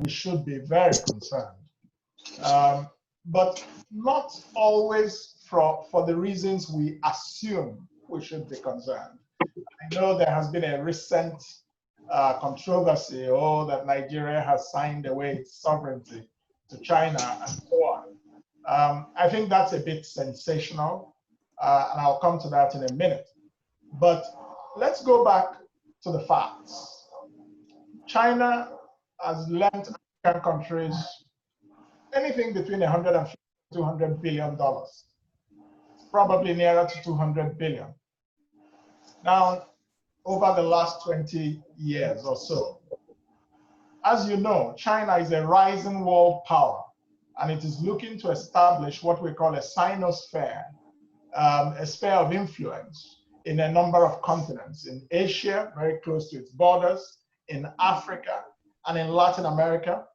we should be very concerned. But not always for the reasons we assume we should be concerned. I know there has been a recent controversy, that Nigeria has signed away its sovereignty to China and so on. I think that's a bit sensational, and I'll come to that in a minute. But let's go back to the facts. China has lent African countries anything between 150 to $200 billion, probably nearer to 200 billion. Now, over the last 20 years or so, as you know, China is a rising world power, and it is looking to establish what we call a sinosphere, a sphere of influence in a number of continents, in Asia, very close to its borders, in Africa, and in Latin America,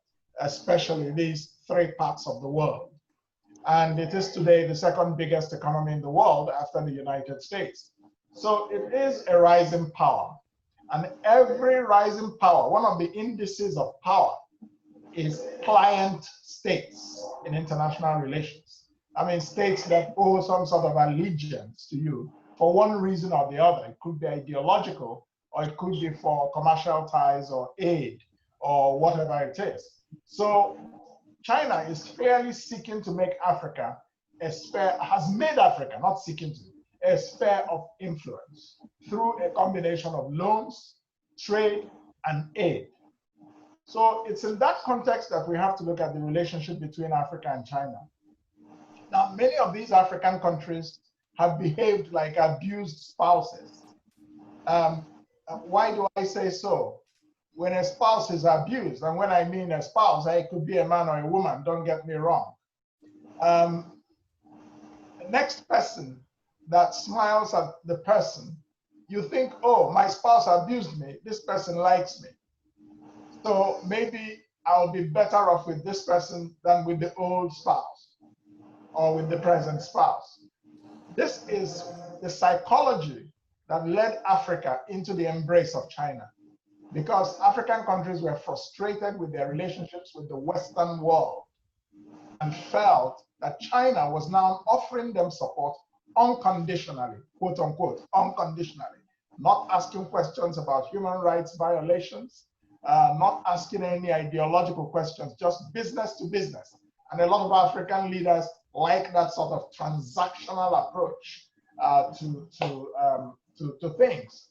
especially these three parts of the world. And it is today the second biggest economy in the world after the United States. So it is a rising power. And every rising power, one of the indices of power is client states in international relations. I mean, states that owe some sort of allegiance to you for one reason or the other. It could be ideological, or it could be for commercial ties or aid or whatever it is. So China is clearly seeking to make Africa a sphere, has made Africa, not seeking to, a sphere of influence through a combination of loans, trade, and aid. So it's in that context that we have to look at the relationship between Africa and China. Now, many of these African countries have behaved like abused spouses. Why do I say so? When a spouse is abused, and when I mean a spouse, it could be a man or a woman, don't get me wrong. The next person that smiles at the person, you think, oh, my spouse abused me, this person likes me. So maybe I'll be better off with this person than with the old spouse or with the present spouse. This is the psychology that led Africa into the embrace of China, because African countries were frustrated with their relationships with the Western world and felt that China was now offering them support unconditionally, quote unquote, unconditionally, not asking questions about human rights violations, not asking any ideological questions, just business to business. And a lot of African leaders like that sort of transactional approach to things.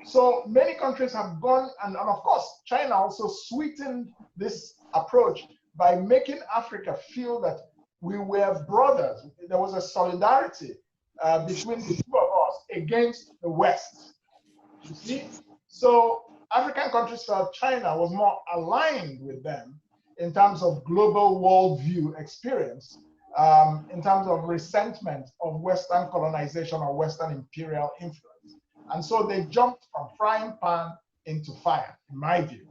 So many countries have gone, and of course, China also sweetened this approach by making Africa feel that we were brothers. There was a solidarity between the two of us against the West. You see? So African countries felt China was more aligned with them in terms of global worldview experience, in terms of resentment of Western colonization or Western imperial influence. And so they jumped from frying pan into fire, in my view.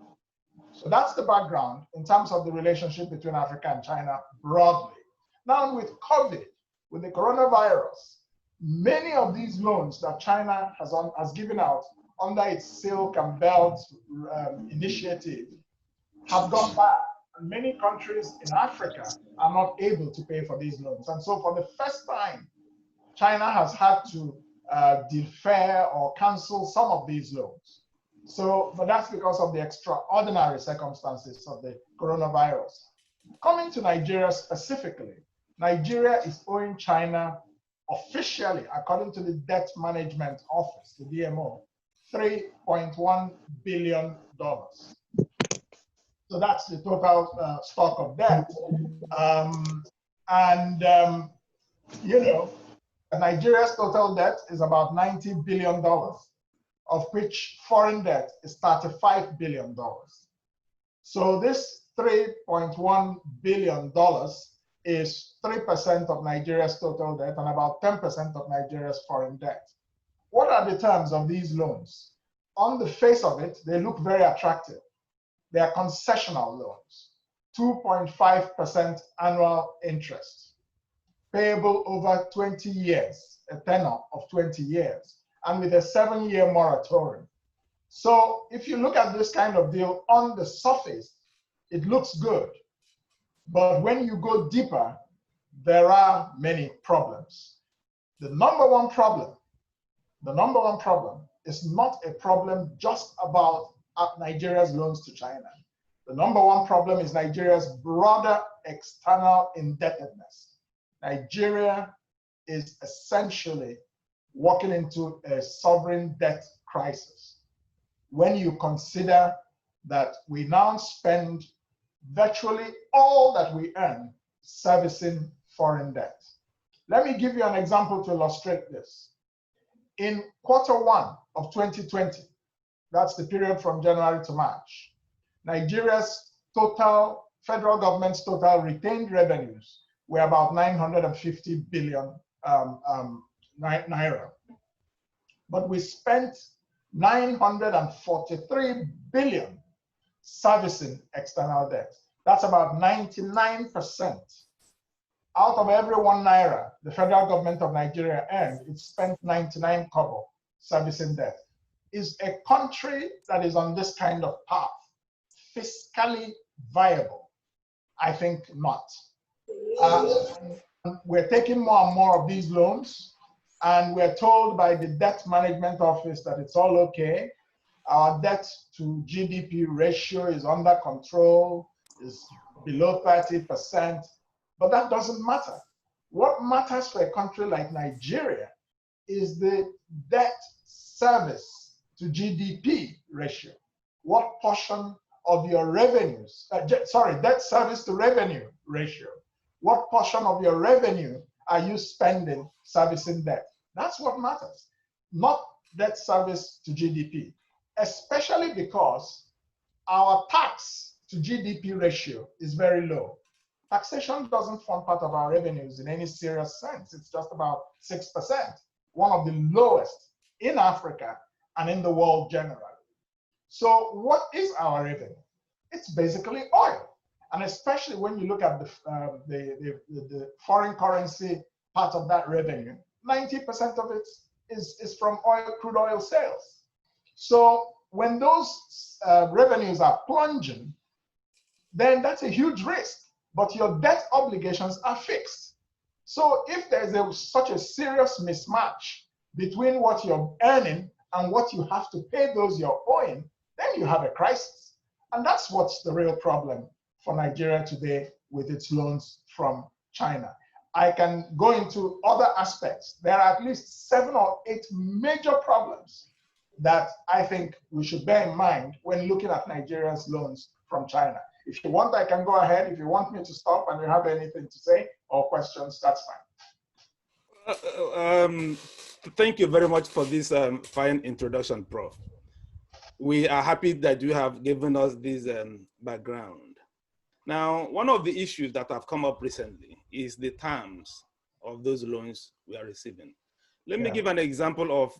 So that's the background in terms of the relationship between Africa and China broadly. Now with COVID, with the coronavirus, many of these loans that China has given out under its Silk and Belt initiative have gone bad. And many countries in Africa are not able to pay for these loans. And so for the first time, China has had to defer or cancel some of these loans. So, but that's because of the extraordinary circumstances of the coronavirus. Coming to Nigeria specifically, Nigeria is owing China officially, according to the Debt Management Office, the DMO, $3.1 billion. So that's the total stock of debt. You know, Nigeria's total debt is about $90 billion, of which foreign debt is $35 billion. So this $3.1 billion is 3% of Nigeria's total debt and about 10% of Nigeria's foreign debt. What are the terms of these loans? On the face of it, they look very attractive. They are concessional loans, 2.5% annual interest, payable over 20 years, a tenor of 20 years, and with a 7-year moratorium. So if you look at this kind of deal on the surface, it looks good. But when you go deeper, there are many problems. The number one problem is not a problem just about Nigeria's loans to China. The number one problem is Nigeria's broader external indebtedness. Nigeria is essentially walking into a sovereign debt crisis when you consider that we now spend virtually all that we earn servicing foreign debt. Let me give you an example to illustrate this. In Q1 of 2020, that's the period from January to March, Nigeria's total, federal government's total retained revenues were about 950 billion naira. But we spent 943 billion servicing external debt. That's about 99%. Out of every 1 naira the federal government of Nigeria earned, it spent 99 kobo servicing debt. Is a country that is on this kind of path fiscally viable? I think not. We're taking more and more of these loans, and we're told by the debt management office that it's all okay. Our debt to GDP ratio is under control, is below 30%, but that doesn't matter. What matters for a country like Nigeria is the debt service to GDP ratio. What portion of your revenues, debt service to revenue ratio. What portion of your revenue are you spending servicing debt? That's what matters, not debt service to GDP, especially because our tax to GDP ratio is very low. Taxation doesn't form part of our revenues in any serious sense. It's just about 6%, one of the lowest in Africa and in the world generally. So what is our revenue? It's basically oil. And especially when you look at the foreign currency part of that revenue, 90% of it is from crude oil sales. So when those revenues are plunging, then that's a huge risk. But your debt obligations are fixed. So if there's such a serious mismatch between what you're earning and what you have to pay those you're owing, then you have a crisis. And that's what's the real problem for Nigeria today with its loans from China. I can go into other aspects. There are at least 7 or 8 major problems that I think we should bear in mind when looking at Nigeria's loans from China. If you want, I can go ahead. If you want me to stop and you have anything to say or questions, that's fine. Thank you very much for this fine introduction, Prof. We are happy that you have given us this background. Now, one of the issues that have come up recently is the terms of those loans we are receiving. Let me give an example of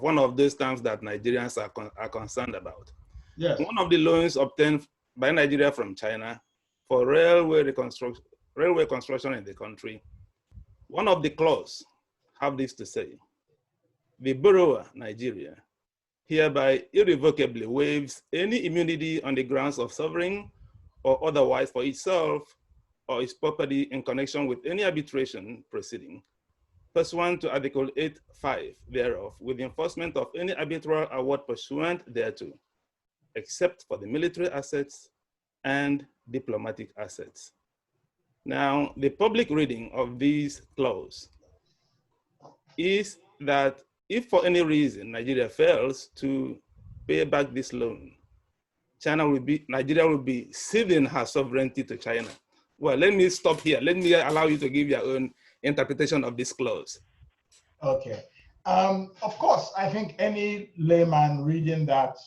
one of those terms that Nigerians are concerned about. Yes. One of the loans obtained by Nigeria from China for railway construction in the country, one of the clauses have this to say: the borrower, Nigeria, hereby irrevocably waives any immunity on the grounds of sovereign or otherwise for itself or its property in connection with any arbitration proceeding, pursuant to Article 8.5 thereof, with the enforcement of any arbitral award pursuant thereto, except for the military assets and diplomatic assets. Now, the public reading of these clauses is that if for any reason Nigeria fails to pay back this loan, Nigeria will be ceding her sovereignty to China. Well, let me stop here. Let me allow you to give your own interpretation of this clause. Okay. Of course, I think any layman reading that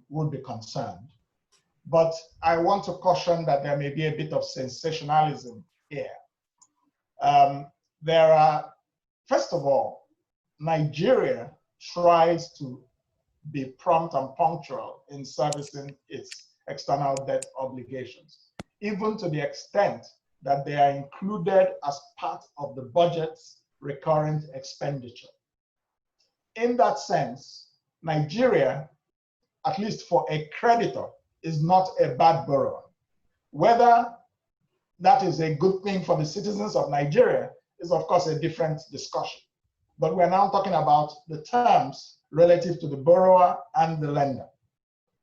would be concerned. But I want to caution that there may be a bit of sensationalism here. First of all, Nigeria tries to be prompt and punctual in servicing its external debt obligations, even to the extent that they are included as part of the budget's recurrent expenditure. In that sense, Nigeria at least for a creditor, is not a bad borrower. Whether that is a good thing for the citizens of Nigeria is, of course, a different discussion. But we're now talking about the terms relative to the borrower and the lender.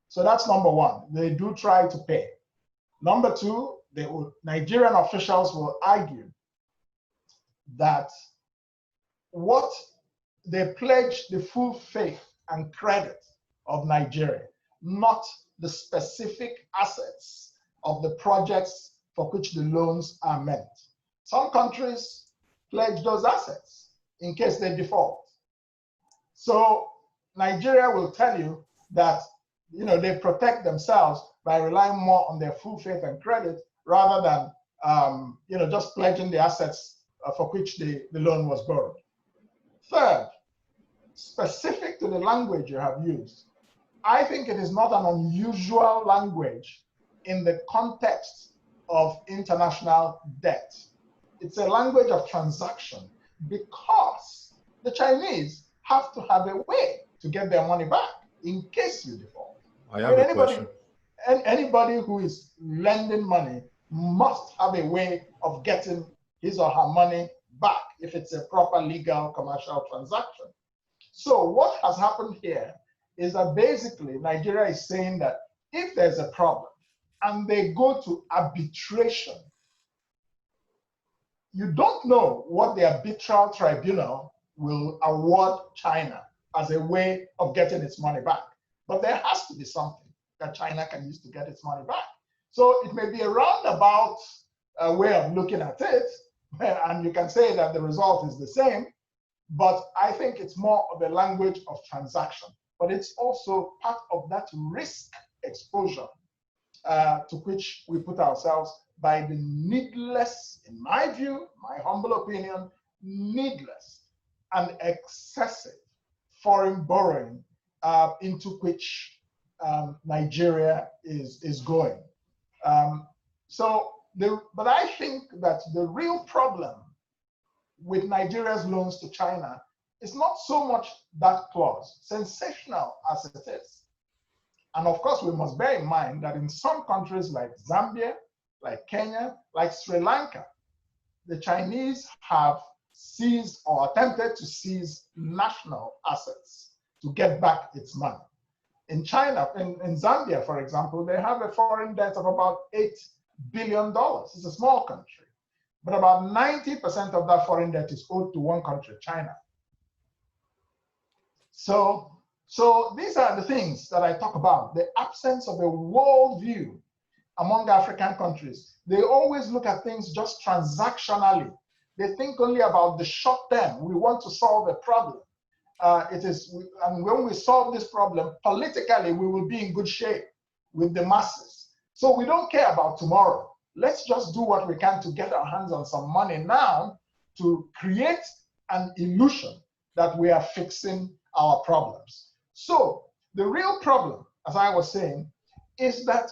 So that's number one. They do try to pay. Number two, Nigerian officials will argue that what they pledge the full faith and credit of Nigeria, not the specific assets of the projects for which the loans are meant. Some countries pledge those assets in case they default. So Nigeria will tell you that they protect themselves by relying more on their full faith and credit rather than just pledging the assets for which the loan was borrowed. Third, specific to the language you have used, I think it is not an unusual language in the context of international debt. It's a language of transaction because the Chinese have to have a way to get their money back in case you default. I have a question. Anybody who is lending money must have a way of getting his or her money back if it's a proper legal commercial transaction. So what has happened here is that basically Nigeria is saying that if there's a problem and they go to arbitration, you don't know what the arbitral tribunal will award China as a way of getting its money back. But there has to be something that China can use to get its money back. So it may be a roundabout way of looking at it, and you can say that the result is the same, but I think it's more of a language of transaction. But it's also part of that risk exposure to which we put ourselves by the needless, in my view, my humble opinion, needless and excessive foreign borrowing into which Nigeria is going. But I think that the real problem with Nigeria's loans to China is not so much that clause, sensational as it is. And of course, we must bear in mind that in some countries like Zambia, like Kenya, like Sri Lanka, the Chinese have seized or attempted to seize national assets to get back its money. In China, in Zambia, for example, they have a foreign debt of about $8 billion. It's a small country, but about 90% of that foreign debt is owed to one country, China. So these are the things that I talk about, the absence of a worldview among African countries. They always look at things just transactionally. They think only about the short term. We want to solve a problem. And when we solve this problem, politically, we will be in good shape with the masses. So we don't care about tomorrow. Let's just do what we can to get our hands on some money now to create an illusion that we are fixing our problems. So the real problem, as I was saying, is that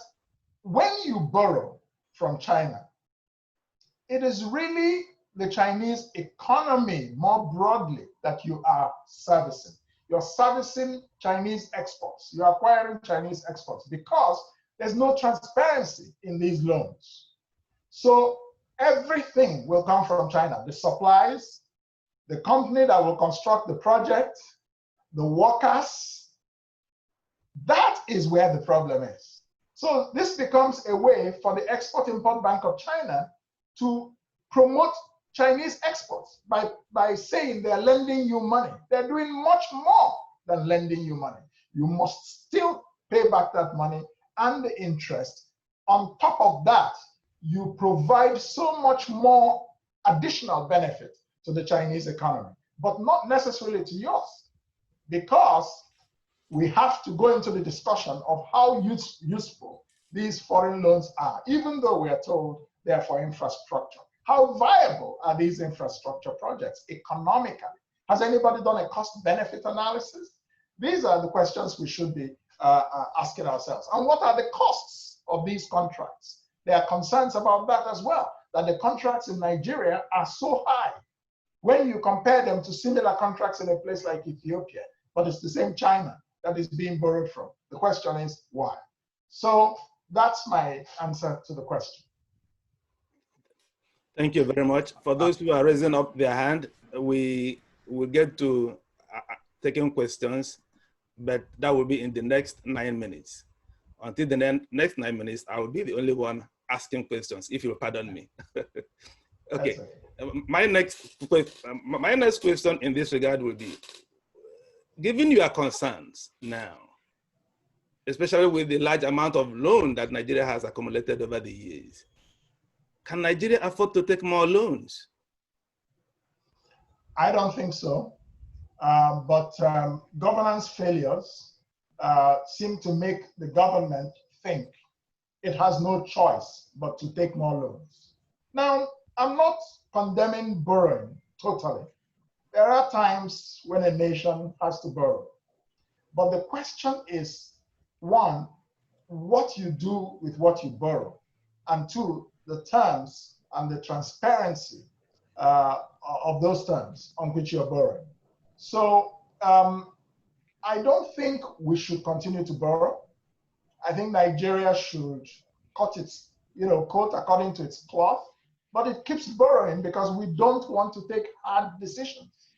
when you borrow from China, it is really the Chinese economy more broadly that you are servicing. You're servicing Chinese exports. You're acquiring Chinese exports because there's no transparency in these loans. So everything will come from China. The supplies, the company that will construct the project, the workers. That is where the problem is. So this becomes a way for the Export-Import Bank of China to promote Chinese exports by saying they're lending you money. They're doing much more than lending you money. You must still pay back that money and the interest. On top of that, you provide so much more additional benefit to the Chinese economy, but not necessarily to yours, because we have to go into the discussion of how useful these foreign loans are, even though we are told they are for infrastructure. How viable are these infrastructure projects economically? Has anybody done a cost-benefit analysis? These are the questions we should be asking ourselves. And what are the costs of these contracts? There are concerns about that as well, that the contracts in Nigeria are so high when you compare them to similar contracts in a place like Ethiopia, but it's the same China. that is being borrowed from. The question is why? So that's my answer to the question. Thank you very much. For those who are raising up their hand, we will get to taking questions, but that will be in the next 9 minutes. Until the next 9 minutes, I will be the only one asking questions, if you'll pardon me. Okay. My next question in this regard will be, given your concerns now, especially with the large amount of loan that Nigeria has accumulated over the years, can Nigeria afford to take more loans? I don't think so. But governance failures seem to make the government think it has no choice but to take more loans. Now, I'm not condemning borrowing totally. There are times when a nation has to borrow. But the question is, one, what you do with what you borrow, and two, the terms and the transparency of those terms on which you're borrowing. So I don't think we should continue to borrow. I think Nigeria should cut its, coat according to its cloth, but it keeps borrowing because we don't want to take hard decisions.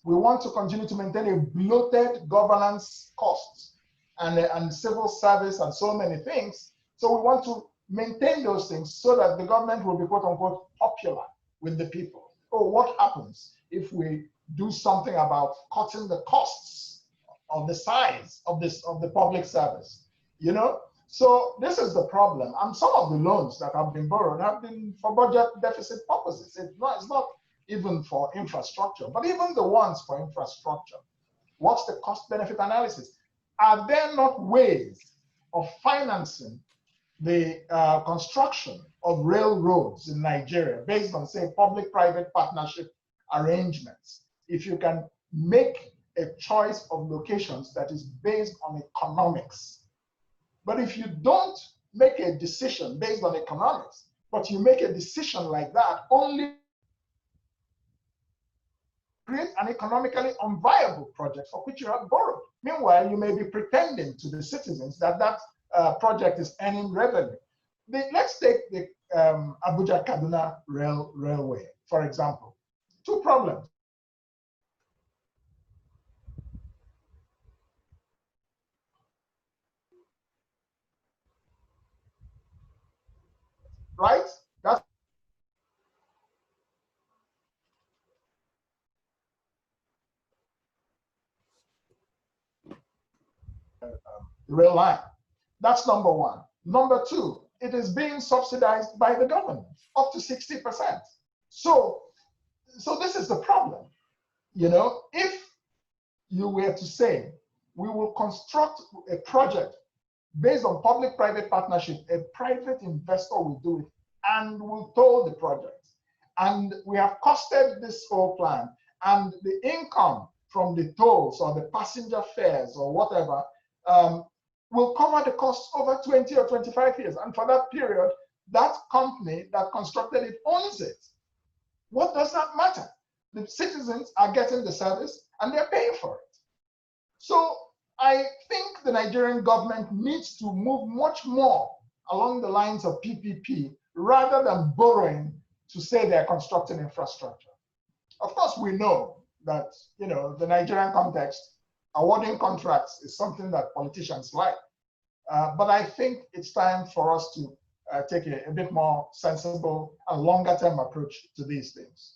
We want to continue to maintain a bloated governance costs and civil service and so many things. So we want to maintain those things so that the government will be quote unquote popular with the people. Oh, what happens if we do something about cutting the costs of the size of the public service? So this is the problem. And some of the loans that have been borrowed have been for budget deficit purposes. It's not even for infrastructure, but even the ones for infrastructure. What's the cost benefit analysis? Are there not ways of financing the construction of railroads in Nigeria based on, say, public-private partnership arrangements? If you can make a choice of locations that is based on economics. But if you don't make a decision based on economics, but you make a decision like that, only create an economically unviable project for which you have borrowed. Meanwhile, you may be pretending to the citizens that project is earning revenue. Let's take the Abuja-Kaduna Railway, for example. Two problems. Right? That's the rail line. That's number one. Number two, it is being subsidized by the government up to 60%. So this is the problem. If you were to say, we will construct a project based on public-private partnership, a private investor will do it and will toll the project. And we have costed this whole plan, and the income from the tolls or the passenger fares or whatever will cover the cost over 20 or 25 years. And for that period, that company that constructed it owns it. What does that matter? The citizens are getting the service and they're paying for it. So I think the Nigerian government needs to move much more along the lines of PPP rather than borrowing to say they're constructing infrastructure. Of course, we know that, the Nigerian context, awarding contracts is something that politicians like. But I think it's time for us to take a bit more sensible and longer term approach to these things.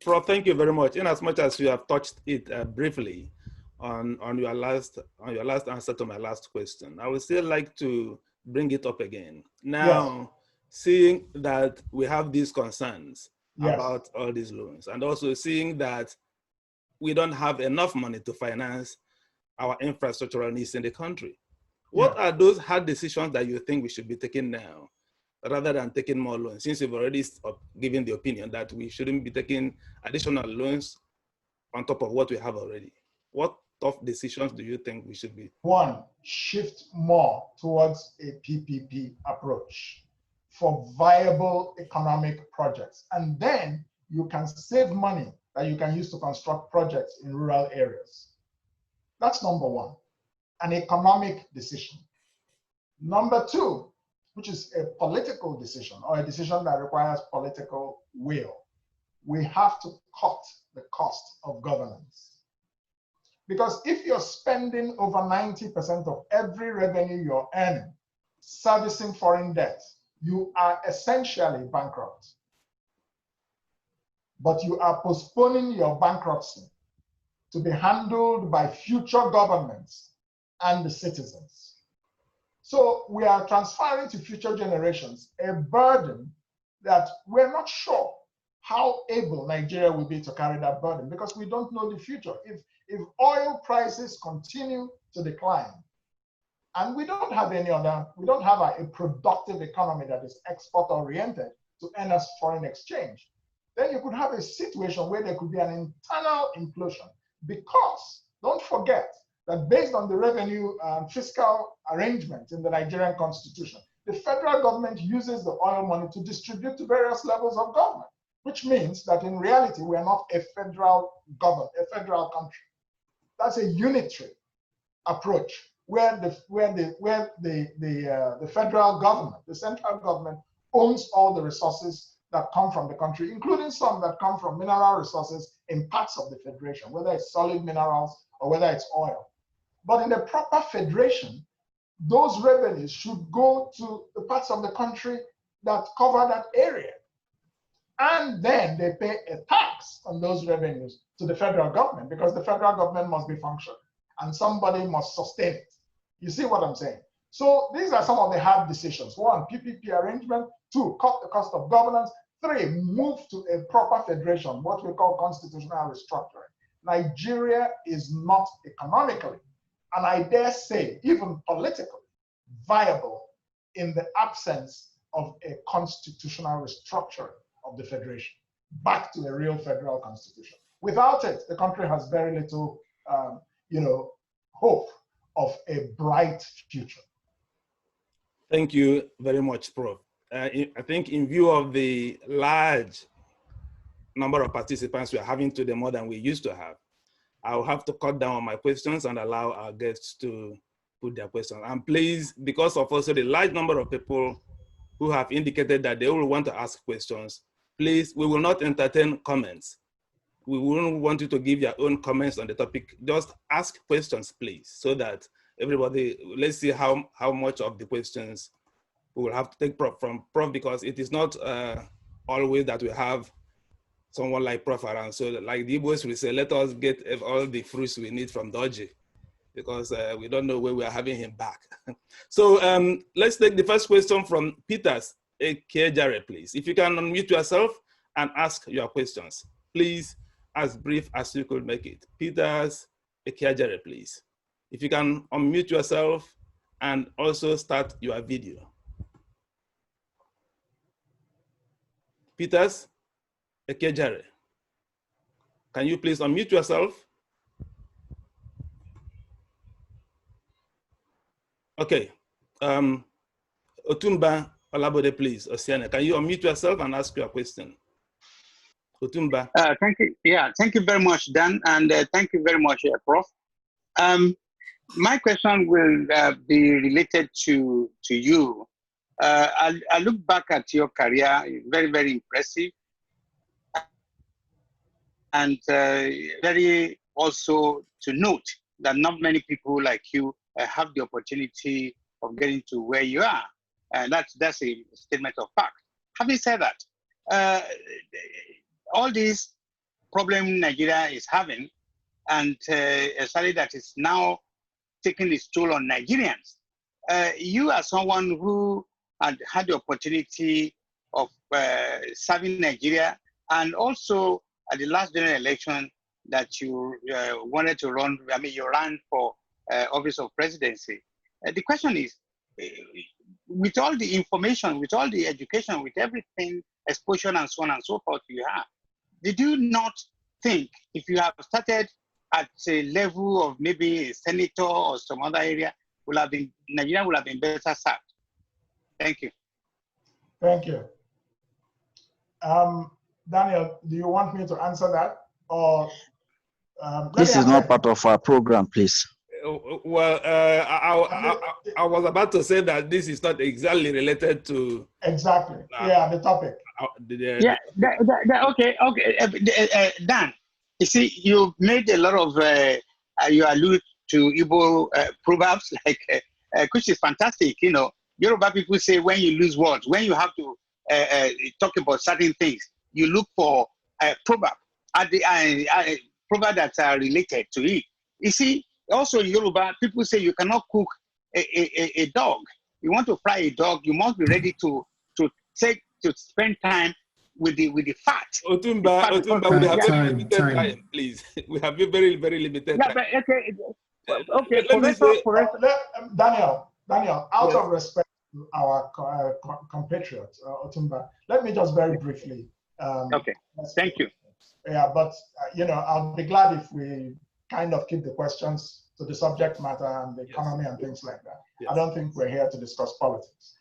Prof, thank you very much. In as much as you have touched it briefly on your last answer to my last question, I would still like to bring it up again. Now, yes. Seeing that we have these concerns yes. about all these loans, and also seeing that we don't have enough money to finance our infrastructural needs in the country. What are those hard decisions that you think we should be taking now, rather than taking more loans, since you've already given the opinion that we shouldn't be taking additional loans on top of what we have already? What tough decisions do you think we should be? One, shift more towards a PPP approach for viable economic projects. And then you can save money that you can use to construct projects in rural areas. That's number one, an economic decision. Number two, which is a political decision or a decision that requires political will. We have to cut the cost of governance. Because if you're spending over 90% of every revenue you're earning servicing foreign debt, you are essentially bankrupt. But you are postponing your bankruptcy to be handled by future governments and the citizens. So we are transferring to future generations a burden that we're not sure how able Nigeria will be to carry that burden, because we don't know the future. If oil prices continue to decline, and we don't have a productive economy that is export oriented to earn us foreign exchange, then you could have a situation where there could be an internal implosion. Because don't forget that based on the revenue and fiscal arrangement in the Nigerian constitution, the federal government uses the oil money to distribute to various levels of government, which means that in reality, we are not a federal government, a federal country. That's a unitary approach where the federal government, the central government, owns all the resources that come from the country, including some that come from mineral resources in parts of the federation, whether it's solid minerals or whether it's oil. But in a proper federation, those revenues should go to the parts of the country that cover that area. And then they pay a tax on those revenues to the federal government, because the federal government must be functioning and somebody must sustain it. You see what I'm saying? So these are some of the hard decisions. One, PPP arrangement. Two, cut the cost of governance. Three, move to a proper federation, what we call constitutional restructuring. Nigeria is not economically, and I dare say even politically, viable in the absence of a constitutional restructuring of the federation back to a real federal constitution. Without it, the country has very little, hope of a bright future. Thank you very much, Prof. I think in view of the large number of participants we are having today, more than we used to have, I'll have to cut down on my questions and allow our guests to put their questions. And please, because of also the large number of people who have indicated that they will want to ask questions, please, we will not entertain comments. We wouldn't want you to give your own comments on the topic. Just ask questions, please, so that everybody, let's see how much of the questions we will have to take from Prof, because it is not always that we have someone like Prof around. So like the Igbos will say, let us get all the fruits we need from Doji, because we don't know when we are having him back. So let's take the first question from Peters Ekejare, please. If you can unmute yourself and ask your questions, please, as brief as you could make it. Peters Ekejare, please. If you can unmute yourself and also start your video. Peters Ekejare, can you please unmute yourself? Okay. Otumba Olabode, please. Osiana, can you unmute yourself and ask your question? Otumba. Thank you. Yeah, thank you very much, Dan, and thank you very much, Prof. My question will be related to you. I look back at your career, very, very impressive, and very also to note that not many people like you have the opportunity of getting to where you are, and that's a statement of fact. Having said that, all these problems Nigeria is having, and especially that is now taking its toll on Nigerians. You are someone who had the opportunity of serving Nigeria, and also at the last general election that you wanted to run, you ran for office of presidency. The question is, with all the information, with all the education, with everything, exposure and so on and so forth you have, did you not think if you have started at a level of maybe a senator or some other area, Nigeria would have been better served? Thank you. Thank you. Daniel, do you want me to answer that? Or This is not part of our program, please. Well, I was about to say that this is not exactly related to... Exactly, the topic. Okay. Dan, you see, you made a lot of, you allude to Igbo proverbs, like, which is fantastic. You know, Yoruba people say when you lose words, when you have to talk about certain things, you look for a proverb, proverb that are related to it. You see, also in Yoruba, people say you cannot cook a dog. You want to fry a dog, you must be ready to spend time with the fat. Otumba, we have very limited time, please. We have very, very limited time. But okay. Let me say, Daniel, out of respect to our compatriot, Otumba, let me just very briefly. Okay, thank you. Yeah, but I'll be glad if we kind of keep the questions to the subject matter and the economy and things like that. Yes. I don't think we're here to discuss politics.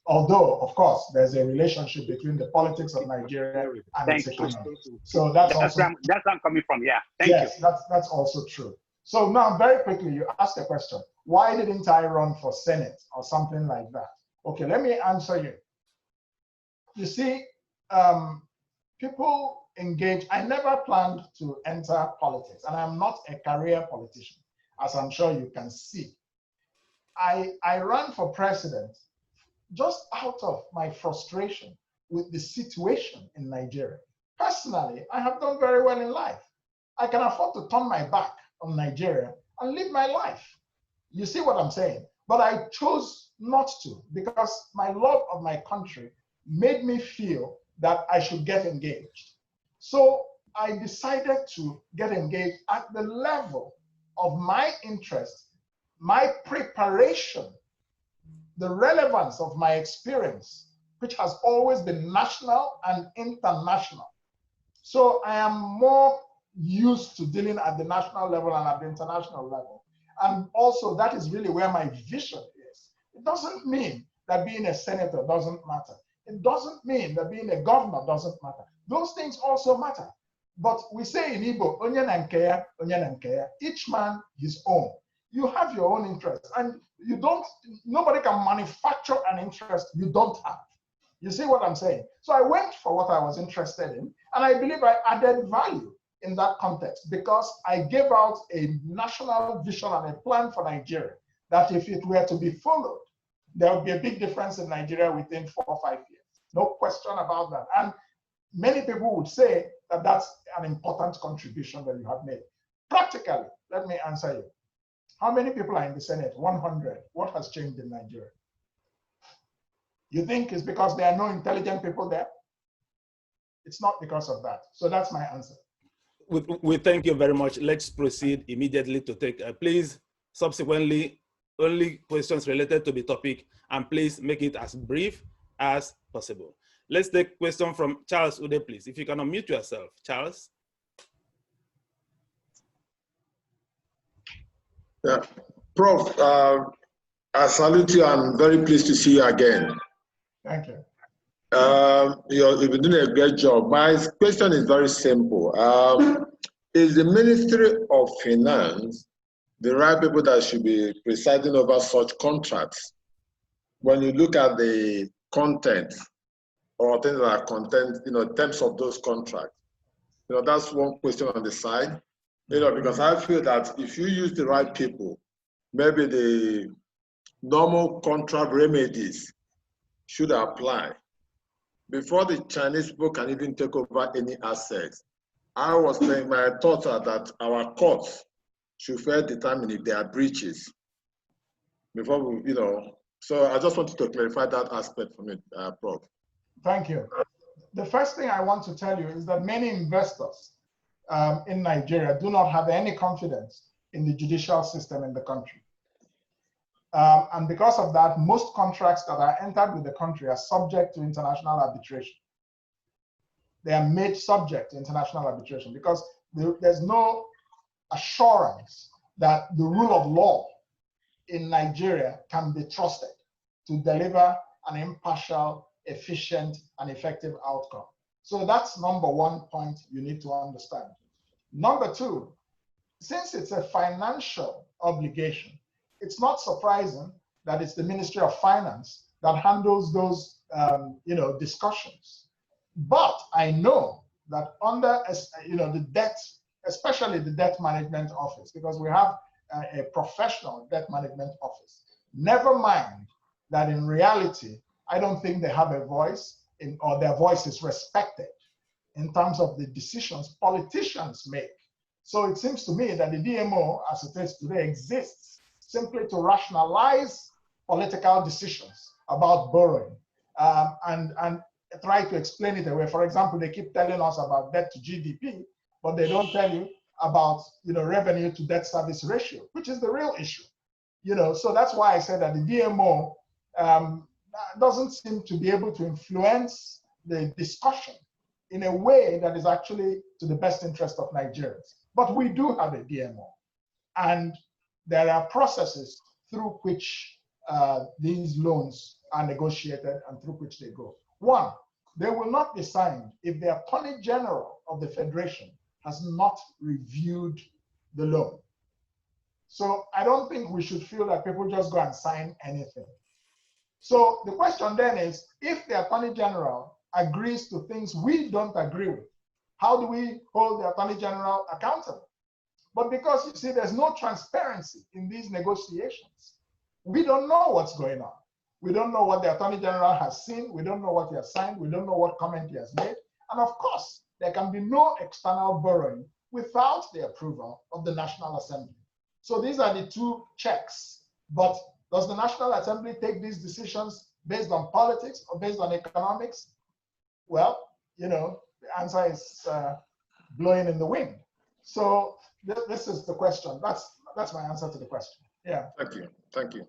Although, of course, there's a relationship between the politics of Nigeria and its economy. So that's where I'm coming from. Yeah, thank you. That's also true. So now, very quickly, you asked a question. Why didn't I run for Senate or something like that? Okay, let me answer you. You see, people engage. I never planned to enter politics, and I'm not a career politician, as I'm sure you can see. I ran for president just out of my frustration with the situation in Nigeria. Personally, I have done very well in life. I can afford to turn my back on Nigeria and live my life. You see what I'm saying? But I chose not to because my love of my country made me feel that I should get engaged. So I decided to get engaged at the level of my interest, my preparation, the relevance of my experience, which has always been national and international. So I am more used to dealing at the national level and at the international level. And also that is really where my vision is. It doesn't mean that being a senator doesn't matter. It doesn't mean that being a governor doesn't matter. Those things also matter. But we say in Igbo, onye na nke ya, onye na nke ya. Each man his own. You have your own interest, and nobody can manufacture an interest you don't have. You see what I'm saying? So I went for what I was interested in, and I believe I added value in that context because I gave out a national vision and a plan for Nigeria that if it were to be followed, there would be a big difference in Nigeria within 4 or 5 years. No question about that. And many people would say that that's an important contribution that you have made. Practically, let me answer you. How many people are in the Senate? 100. What has changed in Nigeria? You think it's because there are no intelligent people there? It's not because of that. So that's my answer. We thank you very much. Let's proceed immediately to take, please, subsequently, only questions related to the topic, and please make it as brief as possible. Let's take a question from Charles Ude, please. If you can unmute yourself, Charles. Yeah. Prof, I salute you. I'm very pleased to see you again. Thank you. You've been doing a great job. My question is very simple. Is the Ministry of Finance the right people that should be presiding over such contracts? When you look at the content or things that are content, in terms of those contracts, that's one question on the side. Because I feel that if you use the right people, maybe the normal contract remedies should apply. Before the Chinese people can even take over any assets, I was saying my thoughts are that our courts should first determine if there are breaches before we, So I just wanted to clarify that aspect for me, Prof. Thank you. The first thing I want to tell you is that many investors in Nigeria do not have any confidence in the judicial system in the country. And because of that, most contracts that are entered with the country are subject to international arbitration. They are made subject to international arbitration because there's no assurance that the rule of law in Nigeria can be trusted to deliver an impartial, efficient, and effective outcome. So that's number one point you need to understand. Number two, since it's a financial obligation, it's not surprising that it's the Ministry of Finance that handles those discussions. But I know that under the debt, especially the debt management office, because we have a professional debt management office. Never mind that in reality, I don't think they have a voice or their voice is respected in terms of the decisions politicians make. So it seems to me that the DMO, as it is today, exists simply to rationalize political decisions about borrowing and try to explain it away. For example, they keep telling us about debt to GDP, but they don't tell you about revenue to debt service ratio, which is the real issue. So that's why I said that the DMO doesn't seem to be able to influence the discussion in a way that is actually to the best interest of Nigerians. But we do have a DMO, and there are processes through which these loans are negotiated and through which they go. One, they will not be signed if the Attorney General of the Federation has not reviewed the loan. So I don't think we should feel that people just go and sign anything. So the question then is, if the Attorney General agrees to things we don't agree with, how do we hold the Attorney General accountable? But because you see, there's no transparency in these negotiations, we don't know what's going on. We don't know what the Attorney General has seen. We don't know what he has signed. We don't know what comment he has made. And of course, there can be no external borrowing without the approval of the National Assembly. So these are the two checks. But does the National Assembly take these decisions based on politics or based on economics? Well, the answer is blowing in the wind. So this is the question. That's my answer to the question. Yeah. Thank you. Thank you.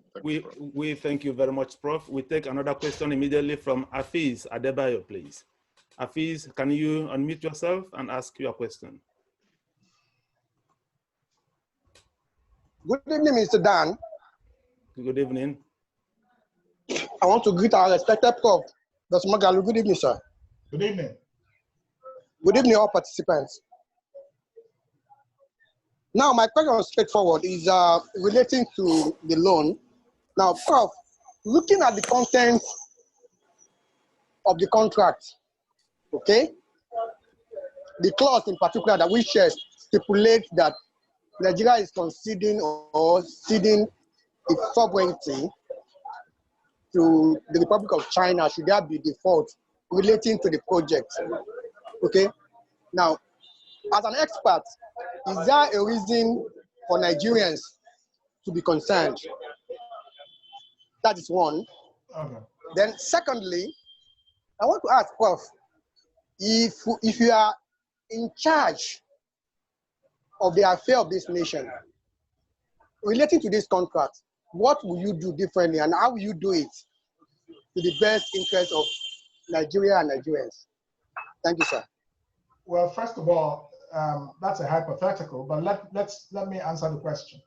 We thank you very much, Prof. We take another question immediately from Afiz Adebayo, please. Afiz, can you unmute yourself and ask your question? Good evening, Mr. Dan. Good evening. I want to greet our respected Prof. Dr. Moghalu. Good evening, sir. Good evening. Good evening, all participants. Now, my question is straightforward, is relating to the loan. Now, Prof, looking at the content of the contract, okay, the clause in particular that we share stipulates that Nigeria is conceding or ceding its sovereignty to the Republic of China should there be default relating to the project. Okay. Now, as an expert, is there a reason for Nigerians to be concerned? That is one. Okay. Then secondly, I want to ask Prof, if you are in charge of the affair of this nation, relating to this contract, what will you do differently and how will you do it to the best interest of Nigeria and Nigerians? Thank you, sir. Well, first of all, that's a hypothetical, but let me answer the question.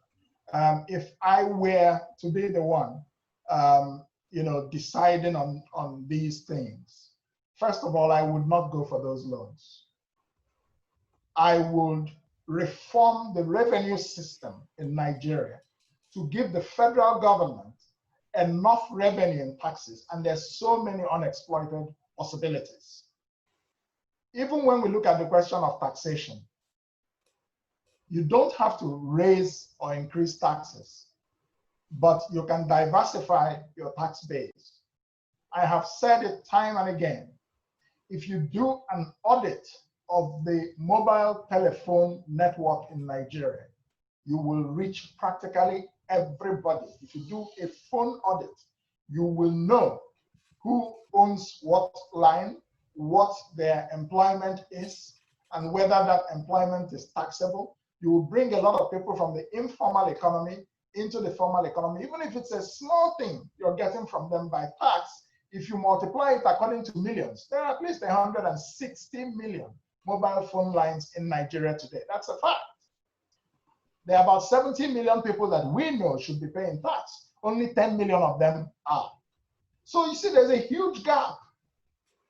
If I were to be the one, deciding on these things, first of all, I would not go for those loans. I would reform the revenue system in Nigeria to give the federal government enough revenue and taxes, and there's so many unexploited possibilities. Even when we look at the question of taxation, you don't have to raise or increase taxes, but you can diversify your tax base. I have said it time and again, if you do an audit of the mobile telephone network in Nigeria, you will reach practically everybody. If you do a phone audit, you will know who owns what line, what their employment is, and whether that employment is taxable. You will bring a lot of people from the informal economy into the formal economy. Even if it's a small thing you're getting from them by tax, if you multiply it according to millions, there are at least 160 million mobile phone lines in Nigeria today. That's a fact. There are about 70 million people that we know should be paying tax. Only 10 million of them are. So you see, there's a huge gap.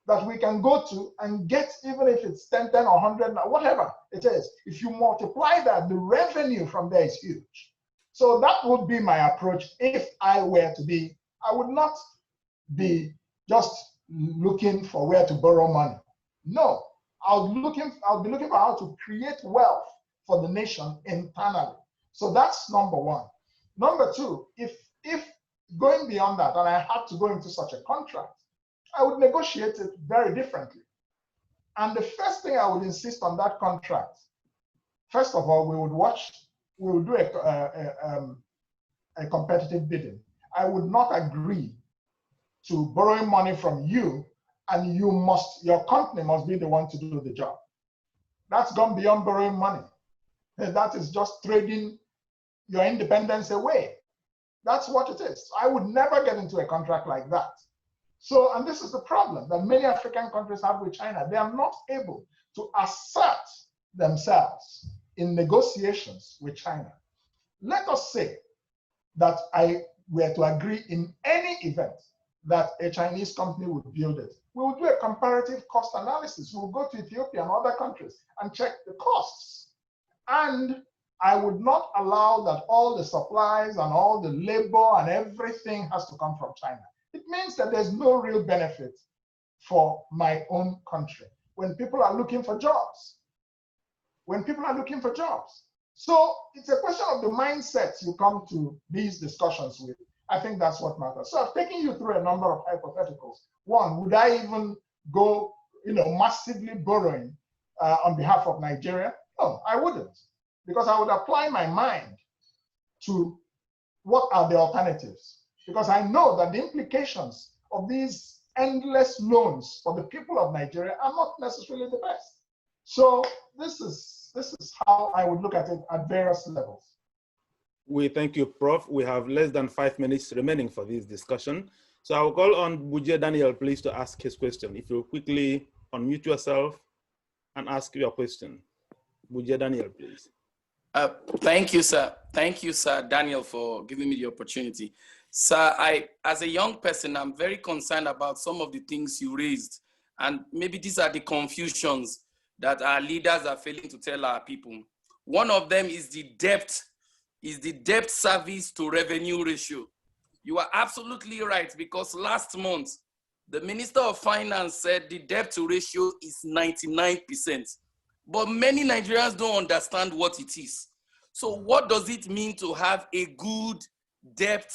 that we can go to and get, even if it's 10, 10 or 100, whatever it is. If you multiply that, the revenue from there is huge. So that would be my approach if I were to be. I would not be just looking for where to borrow money. No, I'll be looking for how to create wealth for the nation internally. So that's number one. Number two, if going beyond that, and I had to go into such a contract, I would negotiate it very differently. And the first thing I would insist on that contract, first of all, we would do a competitive bidding. I would not agree to borrowing money from you, and your company must be the one to do the job. That's gone beyond borrowing money. That is just trading your independence away. That's what it is. I would never get into a contract like that. So, and this is the problem that many African countries have with China. They are not able to assert themselves in negotiations with China. Let us say that I were to agree in any event that a Chinese company would build it. We will do a comparative cost analysis. We will go to Ethiopia and other countries and check the costs. And I would not allow that all the supplies and all the labor and everything has to come from China. It means that there's no real benefit for my own country when people are looking for jobs. When people are looking for jobs. So it's a question of the mindset you come to these discussions with. I think that's what matters. So I've taken you through a number of hypotheticals. One, would I even go, massively borrowing on behalf of Nigeria? No, I wouldn't, because I would apply my mind to what are the alternatives. Because I know that the implications of these endless loans for the people of Nigeria are not necessarily the best. So this is how I would look at it at various levels. We thank you, Prof. We have less than 5 minutes remaining for this discussion. So I'll call on Buje Daniel, please, to ask his question. If you quickly unmute yourself and ask your question. Buje Daniel, please. Thank you, sir. Thank you, sir, Daniel, for giving me the opportunity. Sir, as a young person, I'm very concerned about some of the things you raised. And maybe these are the confusions that our leaders are failing to tell our people. One of them is the debt service to revenue ratio. You are absolutely right, because last month, the Minister of Finance said the debt to ratio is 99%. But many Nigerians don't understand what it is. So what does it mean to have a good debt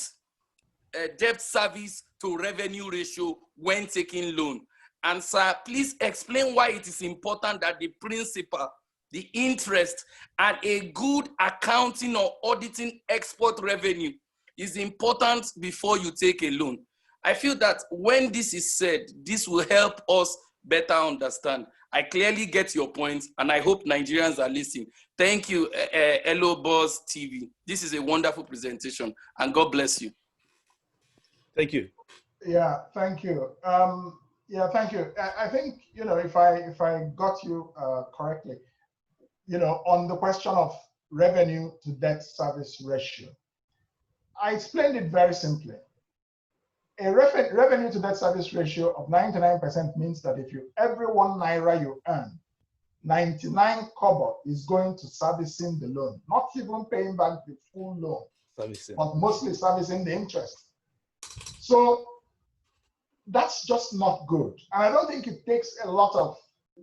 service to revenue ratio when taking loan? And sir, please explain why it is important that the principal, the interest, and a good accounting or auditing export revenue is important before you take a loan. I feel that when this is said, this will help us better understand. I clearly get your point, and I hope Nigerians are listening. Thank you, Elombah TV. This is a wonderful presentation, and God bless you. Thank you. Yeah, thank you. Thank you. I think, if I got you correctly, on the question of revenue to debt service ratio, I explained it very simply. A revenue to debt service ratio of 99% means that if every 1 naira you earn, 99 kobo is going to servicing the loan, not even paying back the full loan, but mostly servicing the interest. So that's just not good. And I don't think it takes it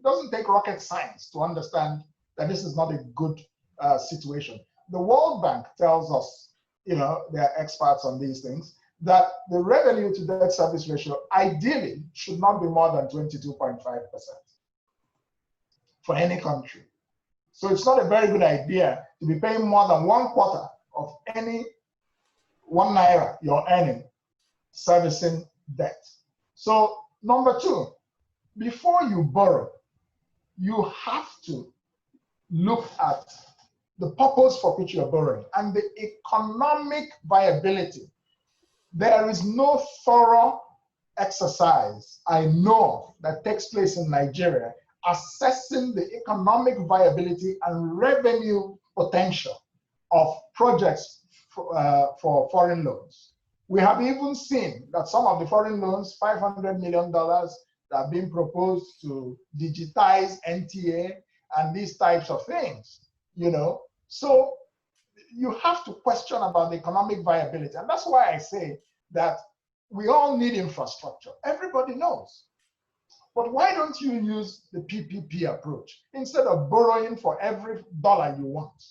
doesn't take rocket science to understand that this is not a good situation. The World Bank tells us, they're experts on these things, that the revenue to debt service ratio ideally should not be more than 22.5% for any country. So it's not a very good idea to be paying more than 1/4 of any 1 naira you're earning servicing debt. So number two, before you borrow, you have to look at the purpose for which you're borrowing and the economic viability. There is no thorough exercise I know that takes place in Nigeria assessing the economic viability and revenue potential of projects for foreign loans. We have even seen that some of the foreign loans, $500 million, that are being proposed to digitize NTA and these types of things, you know. So you have to question about the economic viability. And that's why I say that we all need infrastructure. Everybody knows. But why don't you use the PPP approach instead of borrowing for every dollar you want?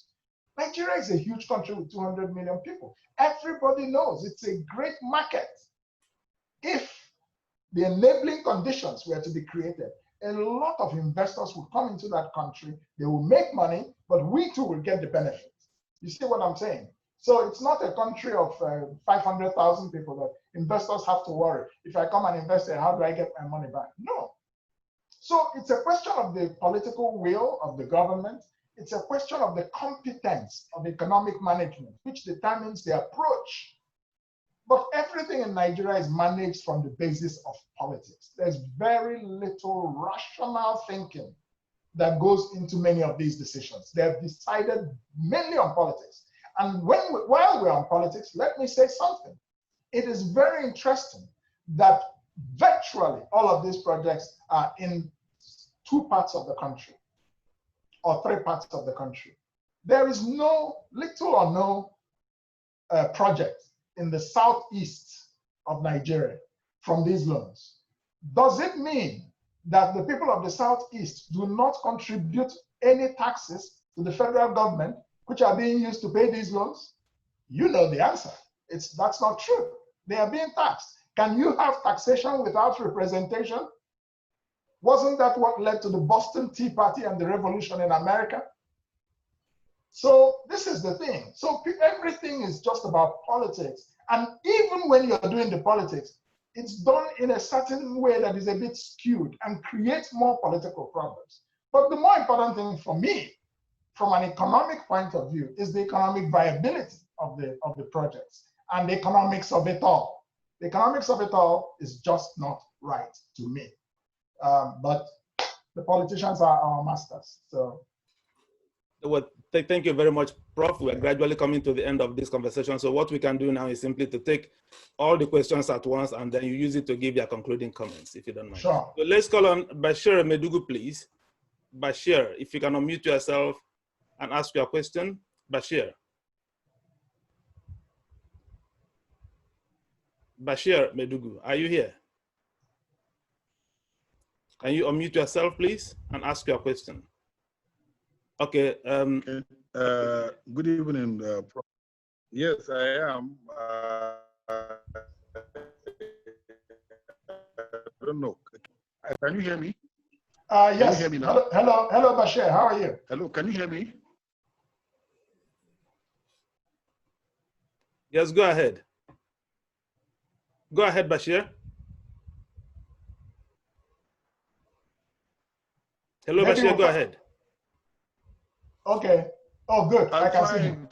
Nigeria is a huge country with 200 million people. Everybody knows it's a great market. If the enabling conditions were to be created, a lot of investors will come into that country, they will make money, but we too will get the benefit. You see what I'm saying? So it's not a country of 500,000 people that investors have to worry. If I come and invest there, how do I get my money back? No. So it's a question of the political will of the government. It's a question of the competence of economic management, which determines the approach. But everything in Nigeria is managed from the basis of politics. There's very little rational thinking that goes into many of these decisions. They're decided mainly on politics. And while we're on politics, let me say something. It is very interesting that virtually all of these projects are in 2 parts of the country or 3 parts of the country. There is little or no project in the southeast of Nigeria from these loans. Does it mean that the people of the southeast do not contribute any taxes to the federal government, which are being used to pay these loans? You know the answer. That's not true. They are being taxed. Can you have taxation without representation? Wasn't that what led to the Boston Tea Party and the revolution in America? So this is the thing. So everything is just about politics. And even when you're doing the politics, it's done in a certain way that is a bit skewed and creates more political problems. But the more important thing for me, from an economic point of view, is the economic viability of the projects and the economics of it all. The economics of it all is just not right to me. But the politicians are our masters. So. Well, thank you very much, Prof. We're gradually coming to the end of this conversation. So what we can do now is simply to take all the questions at once, and then you use it to give your concluding comments, if you don't mind. Sure. So let's call on Bashir Medugu, please. Bashir, if you can unmute yourself and ask your question. Bashir. Bashir Medugu, are you here? Can you unmute yourself, please, and ask your question? Okay. Good evening, Prof. Yes, I am. I don't know. Can you hear me? Yes. Can you hear me now? Hello, Bashir. How are you? Hello, can you hear me? Yes, go ahead. Go ahead, Bashir. Hello, Maybe Bashir, go ahead. Okay. Oh, good. I can see him.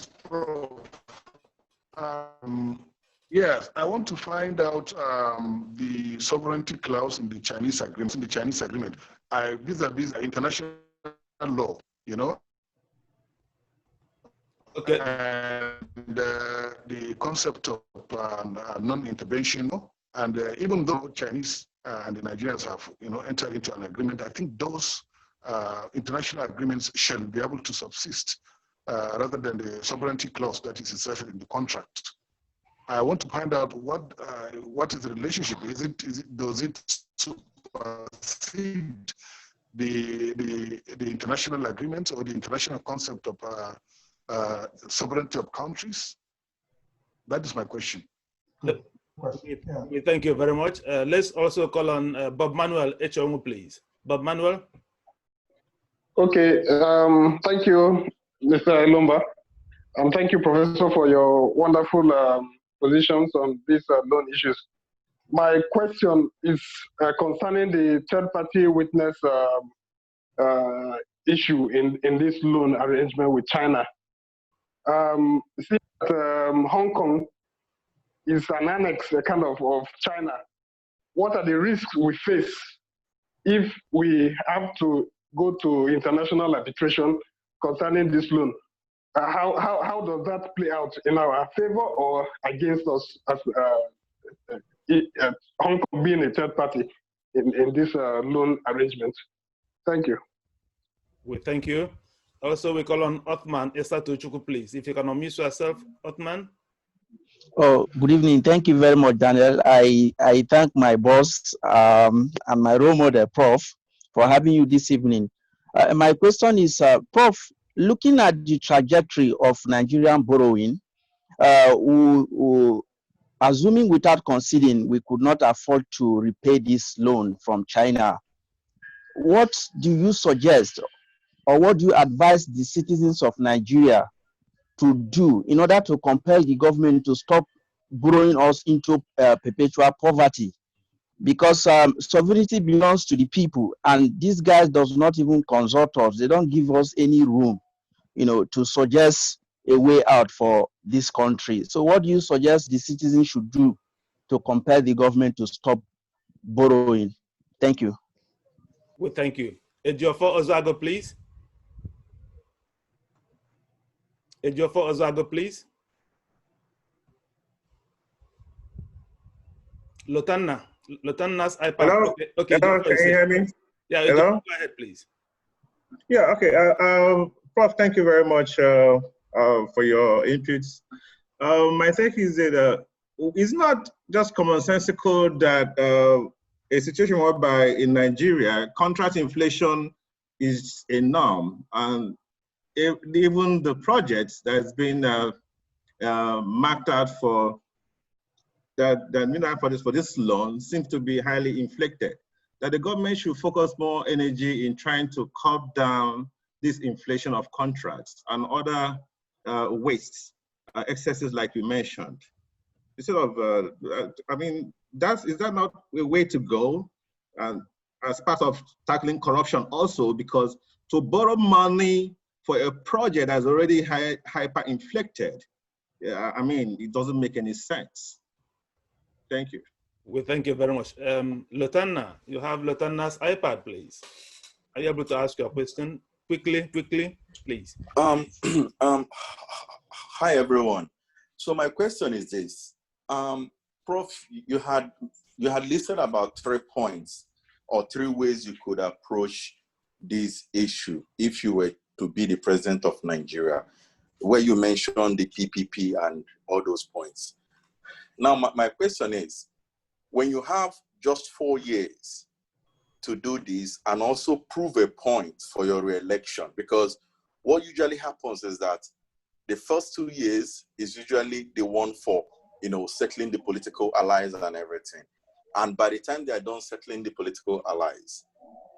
Yes, I want to find out the sovereignty clause in the Chinese agreement. Vis-a-vis international law, you know. Okay. And the concept of non-intervention, and even though Chinese and the Nigerians have, entered into an agreement, I think those international agreements shall be able to subsist rather than the sovereignty clause that is inserted in the contract. I want to find out what is the relationship. Does it supersede the international agreements or the international concept of sovereignty of countries? That is my question. Thank you very much. Let's also call on Bob Manuel Echongu, please. Bob Manuel. Okay, thank you, Mr. Elombah. Thank you, Professor, for your wonderful positions on these loan issues. My question is concerning the third-party witness issue in this loan arrangement with China. See that Hong Kong is an annex kind of China. What are the risks we face if we have to go to international arbitration concerning this loan? How does that play out in our favor or against us as Hong Kong being a third party? in this loan arrangement. Thank you. We thank you. Also, we call on Othman Esatuchuku, please. If you can unmute yourself, Othman. Oh, good evening. Thank you very much, Daniel. I thank my boss and my role model, Prof, for having you this evening. My question is, Prof, looking at the trajectory of Nigerian borrowing, assuming without conceding we could not afford to repay this loan from China, what do you suggest or what do you advise the citizens of Nigeria to do in order to compel the government to stop borrowing us into perpetual poverty? Because sovereignty belongs to the people, and these guys does not even consult us. They don't give us any room, to suggest a way out for this country. So what do you suggest the citizens should do to compel the government to stop borrowing? Thank you. Well, thank you. Ejiofor Ozago, please. Ejiofor Ozago, please. Lotanna's iPad. Hello? Okay. Hello, can you hear me? Yeah, hello? Go ahead, please. Yeah, okay. Prof, thank you very much for your inputs. My take is that it's not just commonsensical that a situation whereby in Nigeria, contract inflation is a norm, and even the projects that's been marked out for for this loan seems to be highly inflated. That the government should focus more energy in trying to curb down this inflation of contracts and other wastes, excesses like you mentioned. Instead of, is that not a way to go? And as part of tackling corruption also, because to borrow money for a project that's already hyper-inflected, it doesn't make any sense. Thank you. Well, thank you very much. Lotanna, you have Lotanna's iPad, please. Are you able to ask your question? Quickly, please. Hi, everyone. So my question is this. Prof, you had listed about 3 points or 3 ways you could approach this issue if you were to be the president of Nigeria, where you mentioned the PPP and all those points. Now, my question is, when you have just 4 years to do this and also prove a point for your re-election, because what usually happens is that the first 2 years is usually the one for, settling the political allies and everything. And by the time they are done settling the political allies,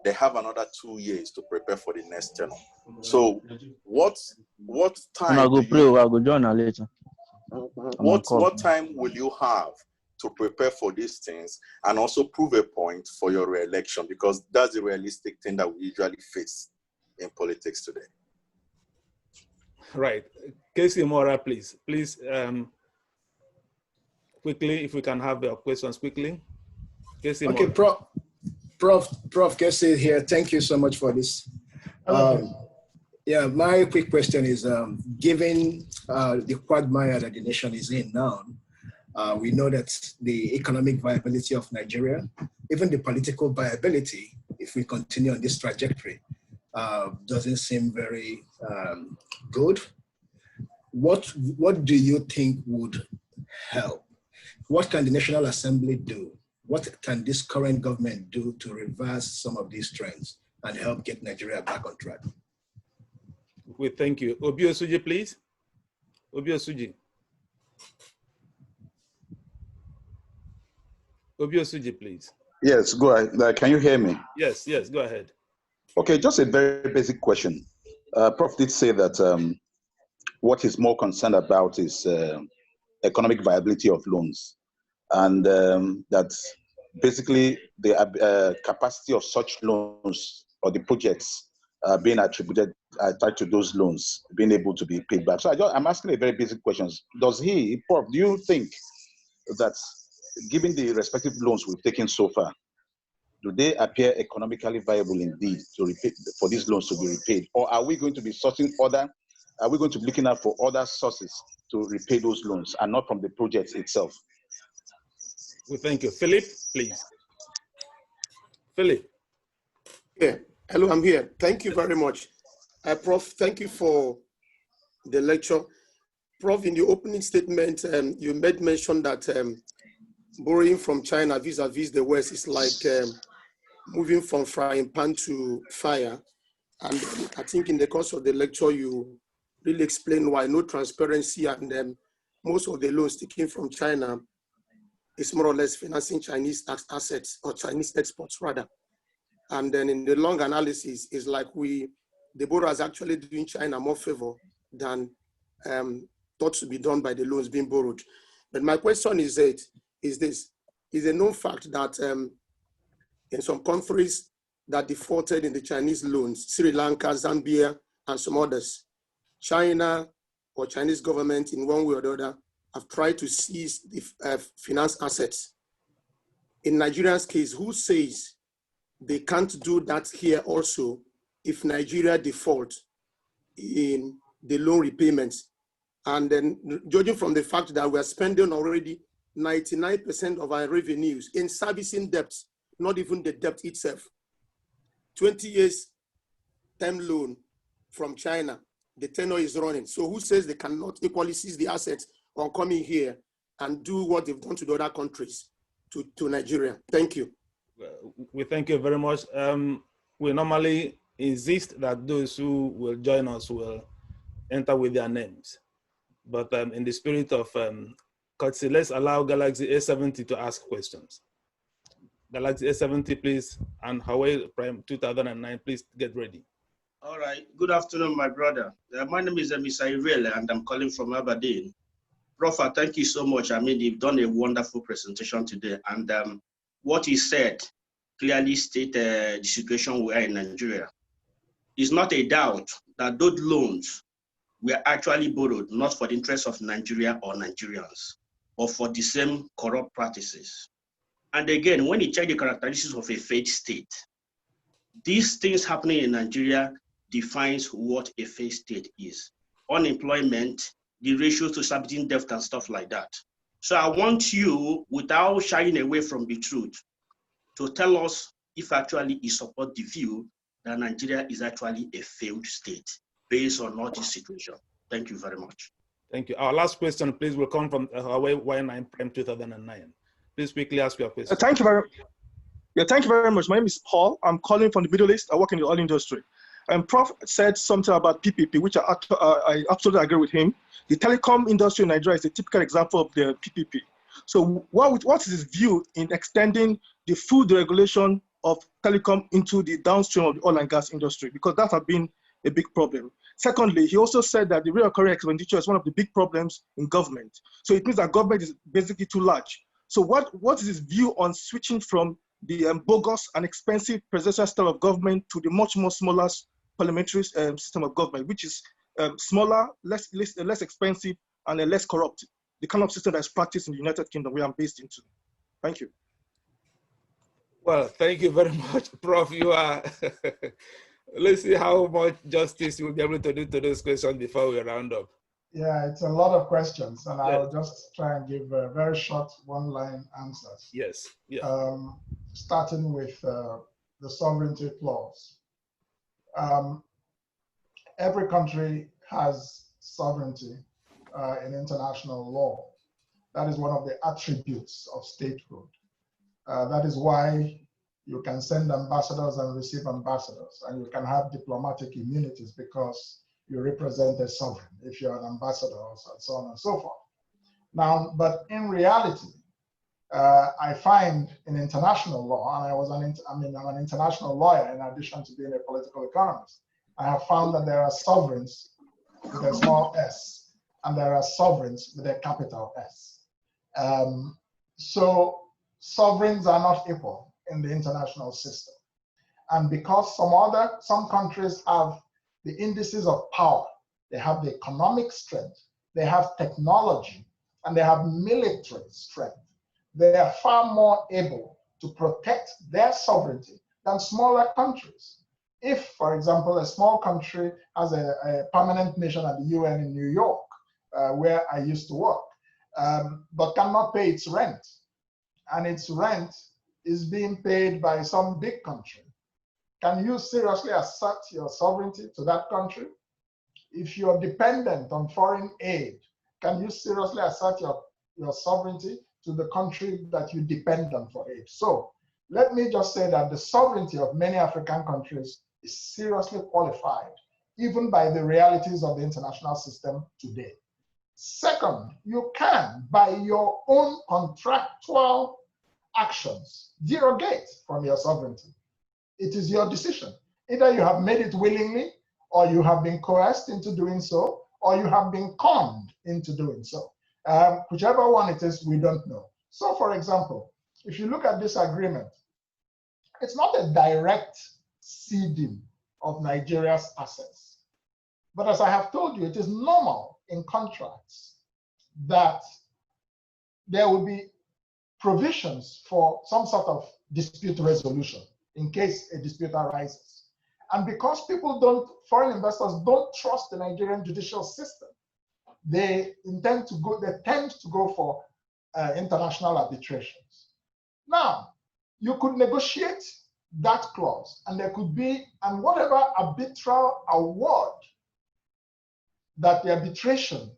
they have another 2 years to prepare for the next term. So what time I'll go join her later. What time will you have to prepare for these things and also prove a point for your re-election? Because that's the realistic thing that we usually face in politics today. Right. Casey Mora, please. Please, quickly, if we can have the questions quickly. Casey okay, Mora. Prof. Casey here. Thank you so much for this. Yeah, my quick question is, given the quagmire that the nation is in now, we know that the economic viability of Nigeria, even the political viability, if we continue on this trajectory, doesn't seem very good. What do you think would help? What can the National Assembly do? What can this current government do to reverse some of these trends and help get Nigeria back on track? We thank you. Obi Osuji, please. Obi Osuji. Obi Osuji, please. Yes, go ahead. Can you hear me? Yes, go ahead. Okay, just a very basic question. Prof did say that what he's more concerned about is economic viability of loans, and that basically the capacity of such loans or the projects being attributed tied to those loans being able to be paid back. So I'm asking a very basic question. Prof, do you think that given the respective loans we've taken so far, do they appear economically viable indeed to repay, for these loans to be repaid? Or are we going to be looking out for other sources to repay those loans and not from the projects itself? Well, thank you. Philip, please. Philip. Yeah, hello, I'm here. Thank you very much. Prof, thank you for the lecture. Prof, in the opening statement, you made mention that borrowing from China vis-a-vis the West is like moving from frying pan to fire. And I think in the course of the lecture, you really explained why no transparency, and most of the loans taken from China is more or less financing Chinese assets or Chinese exports rather. And then in the long analysis, it's like the borrowers actually doing China more favor than thought to be done by the loans being borrowed. But my question is this: is a known fact that in some countries that defaulted in the Chinese loans, Sri Lanka, Zambia, and some others, China or Chinese government in one way or the other have tried to seize the finance assets. In Nigeria's case, who says they can't do that here also if Nigeria default in the loan repayments? And then judging from the fact that we're spending already 99% of our revenues in servicing debts, not even the debt itself. 20 years term loan from China, the tenor is running. So who says they cannot equally seize the assets on coming here and do what they've done to the other countries to Nigeria? Thank you. We thank you very much. We normally insist that those who will join us will enter with their names. But in the spirit of courtesy, let's allow Galaxy A70 to ask questions. Galaxy A70, please, and Hawaii Prime 2009, please get ready. All right. Good afternoon, my brother. My name is Mr. Irele, and I'm calling from Aberdeen. Prof, thank you so much. I mean, you've done a wonderful presentation today, and what you said clearly states the situation we are in Nigeria. It's not a doubt that those loans were actually borrowed not for the interest of Nigeria or Nigerians, but for the same corrupt practices. And again, when you check the characteristics of a failed state, these things happening in Nigeria defines what a failed state is. Unemployment, the ratios to submitting debt and stuff like that. So I want you, without shying away from the truth, to tell us if actually you support the view that Nigeria is actually a failed state based on all this situation. Thank you very much. Thank you. Our last question, please, will come from Hawaii Y9 Prime 2009. Please quickly ask your question. Thank you very much. My name is Paul. I'm calling from the Middle East. I work in the oil industry. And Prof said something about PPP, which I absolutely agree with him. The telecom industry in Nigeria is a typical example of the PPP. So what is his view in extending the full deregulation of telecom into the downstream of the oil and gas industry? Because that has been a big problem. Secondly, he also said that the recurring expenditure is one of the big problems in government. So it means that government is basically too large. So what is his view on switching from the bogus and expensive presidential style of government to the much more smaller parliamentary system of government, which is smaller, less expensive, and less corrupt? The kind of system that is practiced in the United Kingdom, where I'm based into. Thank you. Well, thank you very much, Prof. You are. Let's see how much justice you will be able to do to those questions before we round up. Yeah, it's a lot of questions, and I'll just try and give very short one-line answers. Yes. Yeah. Starting with the sovereignty clause. Every country has sovereignty in international law. That is one of the attributes of statehood. That is why you can send ambassadors and receive ambassadors, and you can have diplomatic immunities because you represent a sovereign if you're an ambassador, and so on and so forth. Now, but in reality, I find in international law, and I'm an international lawyer in addition to being a political economist, I have found that there are sovereigns with a small s, and there are sovereigns with a capital S. So sovereigns are not equal in the international system. And because some countries have the indices of power, they have the economic strength, they have technology, and they have military strength, they are far more able to protect their sovereignty than smaller countries. If, for example, a small country has a permanent mission at the UN in New York, where I used to work, but cannot pay its rent, and its rent is being paid by some big country, can you seriously assert your sovereignty to that country? If you're dependent on foreign aid, can you seriously assert your sovereignty to the country that you depend on for aid? So let me just say that the sovereignty of many African countries is seriously qualified, even by the realities of the international system today. Second, you can, by your own contractual actions, derogate from your sovereignty. It is your decision. Either you have made it willingly, or you have been coerced into doing so, or you have been conned into doing so. Whichever one it is, we don't know. So for example, if you look at this agreement, it's not a direct ceding of Nigeria's assets. But as I have told you, it is normal in contracts that there will be provisions for some sort of dispute resolution in case a dispute arises. And because foreign investors don't trust the Nigerian judicial system, they tend to go for international arbitrations. Now, you could negotiate that clause, and there could be, and whatever arbitral award that the arbitration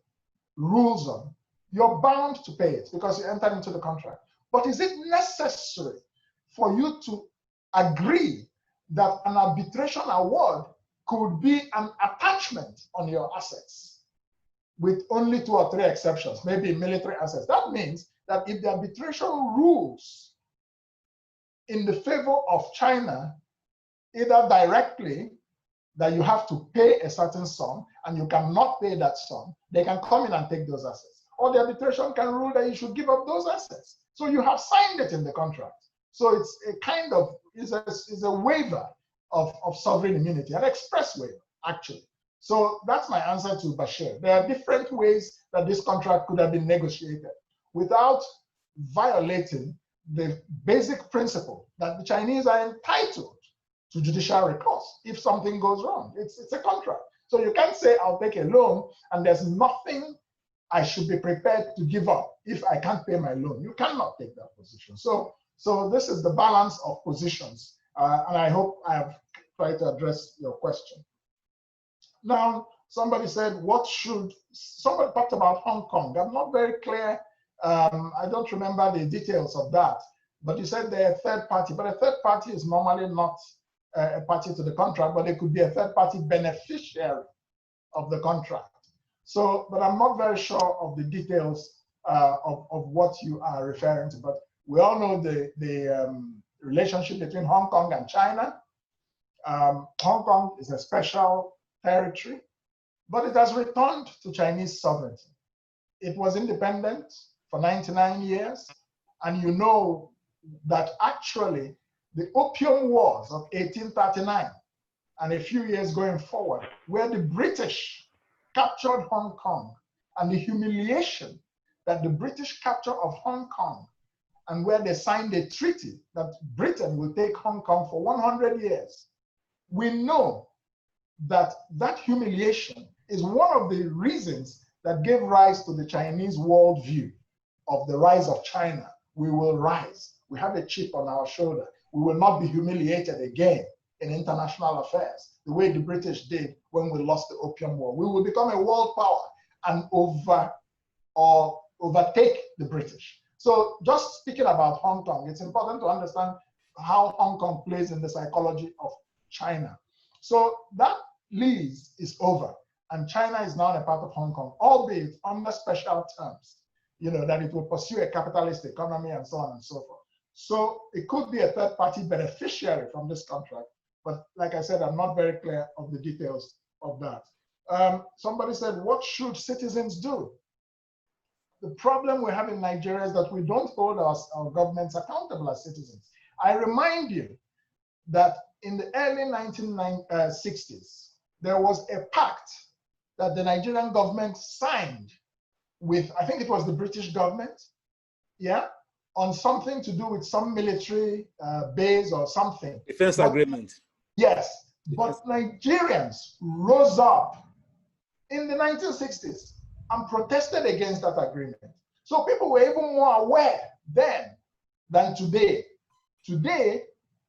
rules on, you're bound to pay it because you entered into the contract. But is it necessary for you to agree that an arbitration award could be an attachment on your assets with only 2 or 3 exceptions, maybe military assets? That means that if the arbitration rules in the favor of China, either directly that you have to pay a certain sum and you cannot pay that sum, they can come in and take those assets. Or the arbitration can rule that you should give up those assets. So you have signed it in the contract. So it's a kind of, is a waiver of sovereign immunity, an express waiver, actually. So that's my answer to Bashir. There are different ways that this contract could have been negotiated without violating the basic principle that the Chinese are entitled to judicial recourse if something goes wrong. It's a contract. So you can't say, I'll take a loan and there's nothing I should be prepared to give up if I can't pay my loan. You cannot take that position. So this is the balance of positions. And I hope I have tried to address your question. Now, somebody said, somebody talked about Hong Kong. I'm not very clear. I don't remember the details of that. But you said they're a third party. But a third party is normally not a party to the contract, but it could be a third party beneficiary of the contract. So, but I'm not very sure of the details of what you are referring to. But we all know the relationship between Hong Kong and China. Hong Kong is a special territory, but it has returned to Chinese sovereignty. It was independent for 99 years, and you know that actually the Opium Wars of 1839 and a few years going forward, where the British captured Hong Kong, and the humiliation that the British capture of Hong Kong, and where they signed a treaty that Britain will take Hong Kong for 100 years, we know that that humiliation is one of the reasons that gave rise to the Chinese worldview of the rise of China. We will rise. We have a chip on our shoulder. We will not be humiliated again in international affairs, the way the British did when we lost the Opium War. We will become a world power and overtake the British. So just speaking about Hong Kong, it's important to understand how Hong Kong plays in the psychology of China. So that lease is over, and China is now a part of Hong Kong, albeit under special terms, you know, that it will pursue a capitalist economy and so on and so forth. So it could be a third party beneficiary from this contract, but like I said, I'm not very clear of the details of that. Somebody said, what should citizens do? The problem we have in Nigeria is that we don't hold our governments accountable as citizens. I remind you that in the early 1960s, there was a pact that the Nigerian government signed with, I think it was the British government, yeah, on something to do with some military base or something. Defense agreement. Yes, but Nigerians rose up in the 1960s and protested against that agreement. So people were even more aware then than today Today,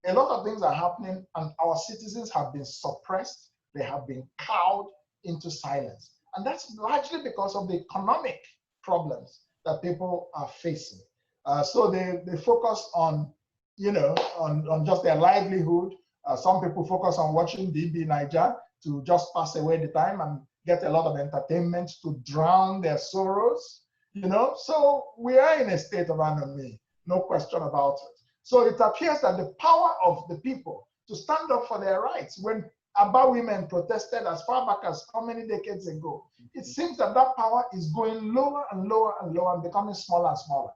a lot of things are happening and our citizens have been suppressed. They have been cowed into silence. And that's largely because of the economic problems that people are facing. So they focus on, on just their livelihood. Some people focus on watching DB Niger to just pass away the time and get a lot of entertainment to drown their sorrows, So we are in a state of anarchy, no question about it. So it appears that the power of the people to stand up for their rights, when Aba women protested as far back as how many decades ago, it seems that that power is going lower and lower and lower and becoming smaller and smaller.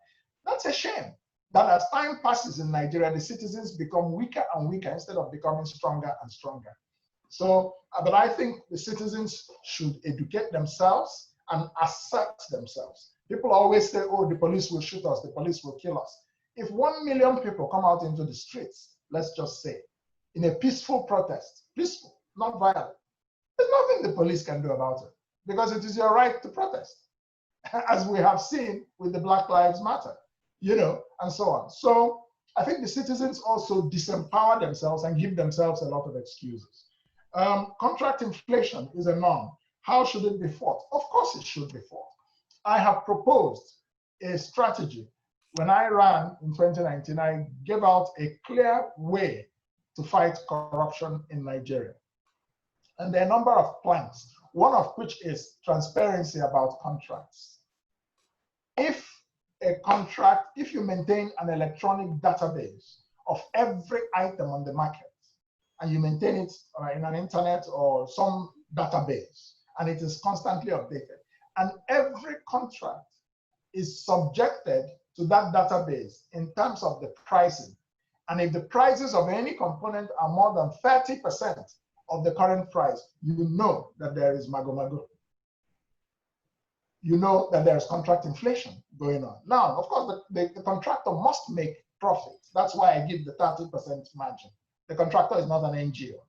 That's a shame that as time passes in Nigeria, the citizens become weaker and weaker instead of becoming stronger and stronger. So, but I think the citizens should educate themselves and assert themselves. People always say, oh, the police will shoot us, the police will kill us. If 1 million people come out into the streets, let's just say, in a peaceful protest, peaceful, not violent, there's nothing the police can do about it because it is your right to protest, as we have seen with the Black Lives Matter, and so on. So I think the citizens also disempower themselves and give themselves a lot of excuses. Contract inflation is a norm. How should it be fought? Of course it should be fought. I have proposed a strategy. When I ran in 2019, I gave out a clear way to fight corruption in Nigeria. And there are a number of plans, one of which is transparency about contracts. If you maintain an electronic database of every item on the market, and you maintain it in an internet or some database, and it is constantly updated, and every contract is subjected to that database in terms of the pricing. And if the prices of any component are more than 30% of the current price, you know that there is mago-mago. You know that there is contract inflation going on. Now, of course, the contractor must make profit. That's why I give the 30% margin. The contractor is not an NGO.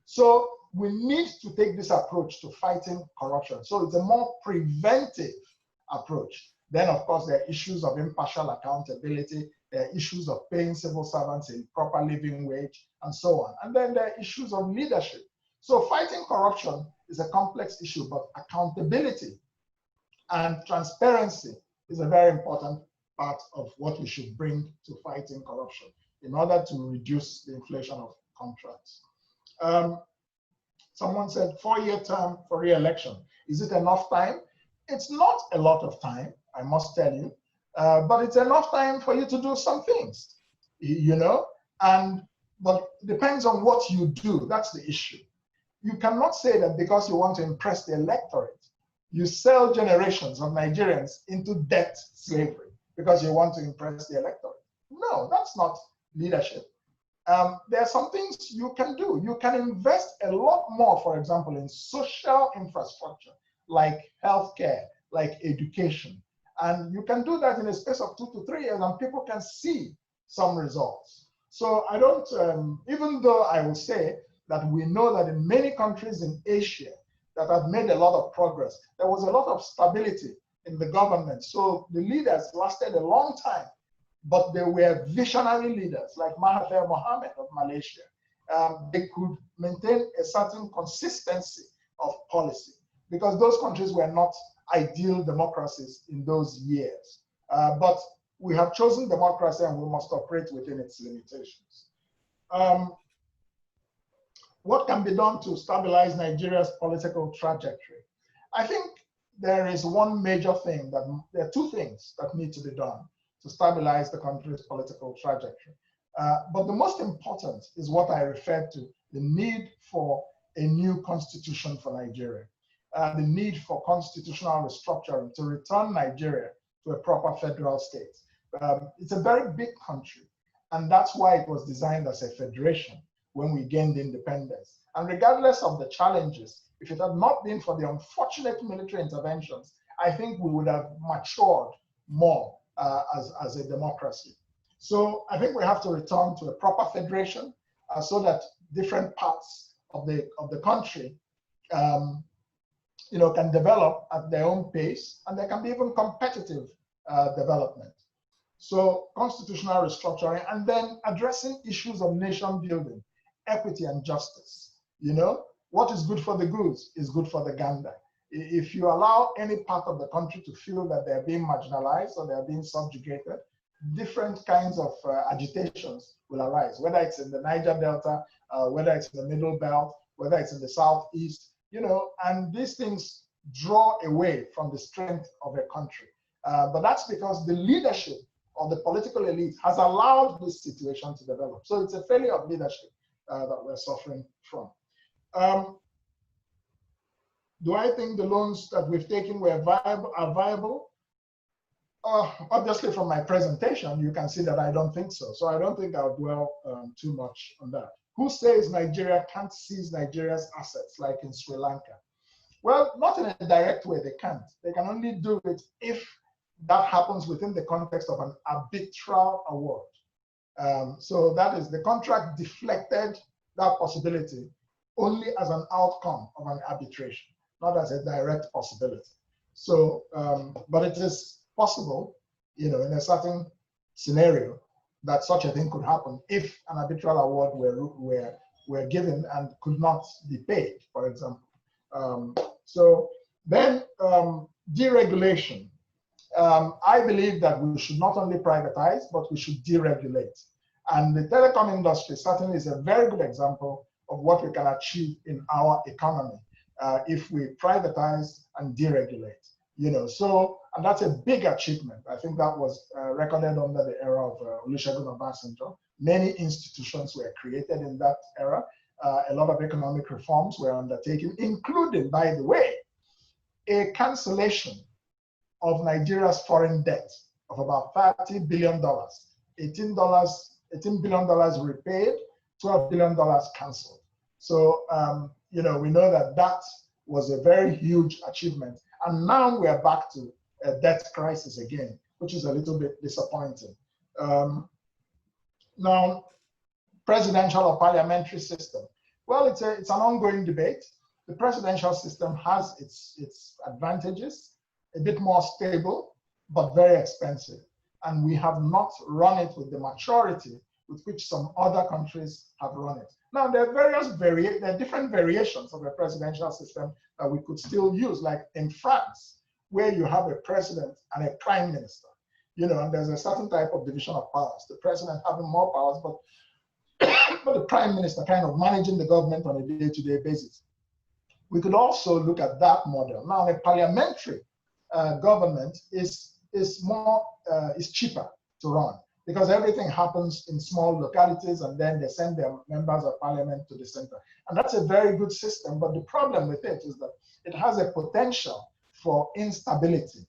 So we need to take this approach to fighting corruption. So it's a more preventive approach. Then, of course, there are issues of impartial accountability. There are issues of paying civil servants a proper living wage, and so on. And then there are issues of leadership. So fighting corruption is a complex issue, but accountability and transparency is a very important part of what we should bring to fighting corruption in order to reduce the inflation of contracts. Someone said 4-year term for re-election. Is it enough time? It's not a lot of time, I must tell you, but it's enough time for you to do some things, but it depends on what you do. That's the issue. You cannot say that because you want to impress the electorate, you sell generations of Nigerians into debt slavery because you want to impress the electorate. No, that's not leadership. There are some things you can do. You can invest a lot more, for example, in social infrastructure, like healthcare, like education. And you can do that in a space of 2 to 3 years and people can see some results. So I don't, even though I will say that we know that in many countries in Asia that have made a lot of progress, there was a lot of stability in the government. So the leaders lasted a long time, but they were visionary leaders like Mahathir Mohamad of Malaysia. They could maintain a certain consistency of policy because those countries were not ideal democracies in those years. But we have chosen democracy and we must operate within its limitations. What can be done to stabilize Nigeria's political trajectory? I think there is one major thing, there are 2 things that need to be done to stabilize the country's political trajectory. But the most important is what I referred to, the need for a new constitution for Nigeria, the need for constitutional restructuring to return Nigeria to a proper federal state. It's a very big country, and that's why it was designed as a federation when we gained independence. And regardless of the challenges, if it had not been for the unfortunate military interventions, I think we would have matured more as a democracy. So I think we have to return to a proper federation so that different parts of the country can develop at their own pace, and there can be even competitive development. So constitutional restructuring, and then addressing issues of nation building, equity and justice. You know, what is good for the goose is good for the gander. If you allow any part of the country to feel that they're being marginalized or they're being subjugated, different kinds of agitations will arise, whether it's in the Niger Delta, whether it's in the Middle Belt, whether it's in the Southeast, you know, and these things draw away from the strength of a country. But that's because the leadership of the political elite has allowed this situation to develop. So it's a failure of leadership that we're suffering from. Do I think the loans that we've taken are viable? Obviously, from my presentation, you can see that I don't think so. So I don't think I'll dwell too much on that. Who says Nigeria can't seize Nigeria's assets like in Sri Lanka? Well, not in a direct way, they can't. They can only do it if that happens within the context of an arbitral award. So that is, the contract deflected that possibility only as an outcome of an arbitration, not as a direct possibility. So, but it is possible, you know, in a certain scenario that such a thing could happen if an arbitral award were given and could not be paid, for example. So then deregulation. I believe that we should not only privatize, but we should deregulate. And the telecom industry certainly is a very good example of what we can achieve in our economy if we privatize and deregulate. You know, so, and that's a big achievement. I think that was recorded under the era of Olusegun Obasanjo. Many institutions were created in that era. A lot of economic reforms were undertaken, including, by the way, a cancellation of Nigeria's foreign debt of about $30 billion, $18 billion repaid, $12 billion canceled. So, you know, we know that that was a very huge achievement. And now we are back to a debt crisis again, which is a little bit disappointing. Now, presidential or parliamentary system. Well, it's an ongoing debate. The presidential system has its advantages, a bit more stable, but very expensive. And we have not run it with the maturity with which some other countries have run it. Now, there are different variations of a presidential system that we could still use, like in France, where you have a president and a prime minister, you know, and there's a certain type of division of powers. The president having more powers, but the prime minister kind of managing the government on a day-to-day basis. We could also look at that model. Now, a parliamentary government is cheaper to run, because everything happens in small localities and then they send their members of parliament to the center. And that's a very good system, but the problem with it is that it has a potential for instability,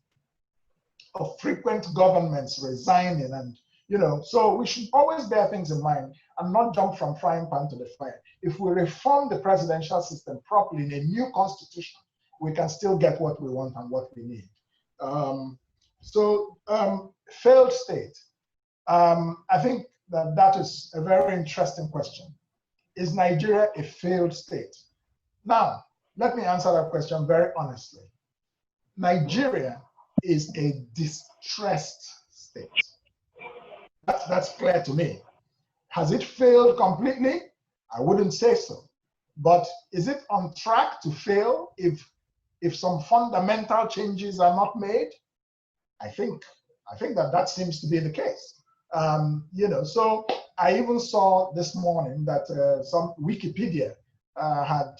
of frequent governments resigning, and, you know, so we should always bear things in mind and not jump from frying pan to the fire. If we reform the presidential system properly in a new constitution, we can still get what we want and what we need. Failed state. I think that is a very interesting question. Is Nigeria a failed state? Now, let me answer that question very honestly. Nigeria is a distressed state. That's clear to me. Has it failed completely? I wouldn't say so. But is it on track to fail if some fundamental changes are not made? I think that seems to be the case. You know, so I even saw this morning that some Wikipedia had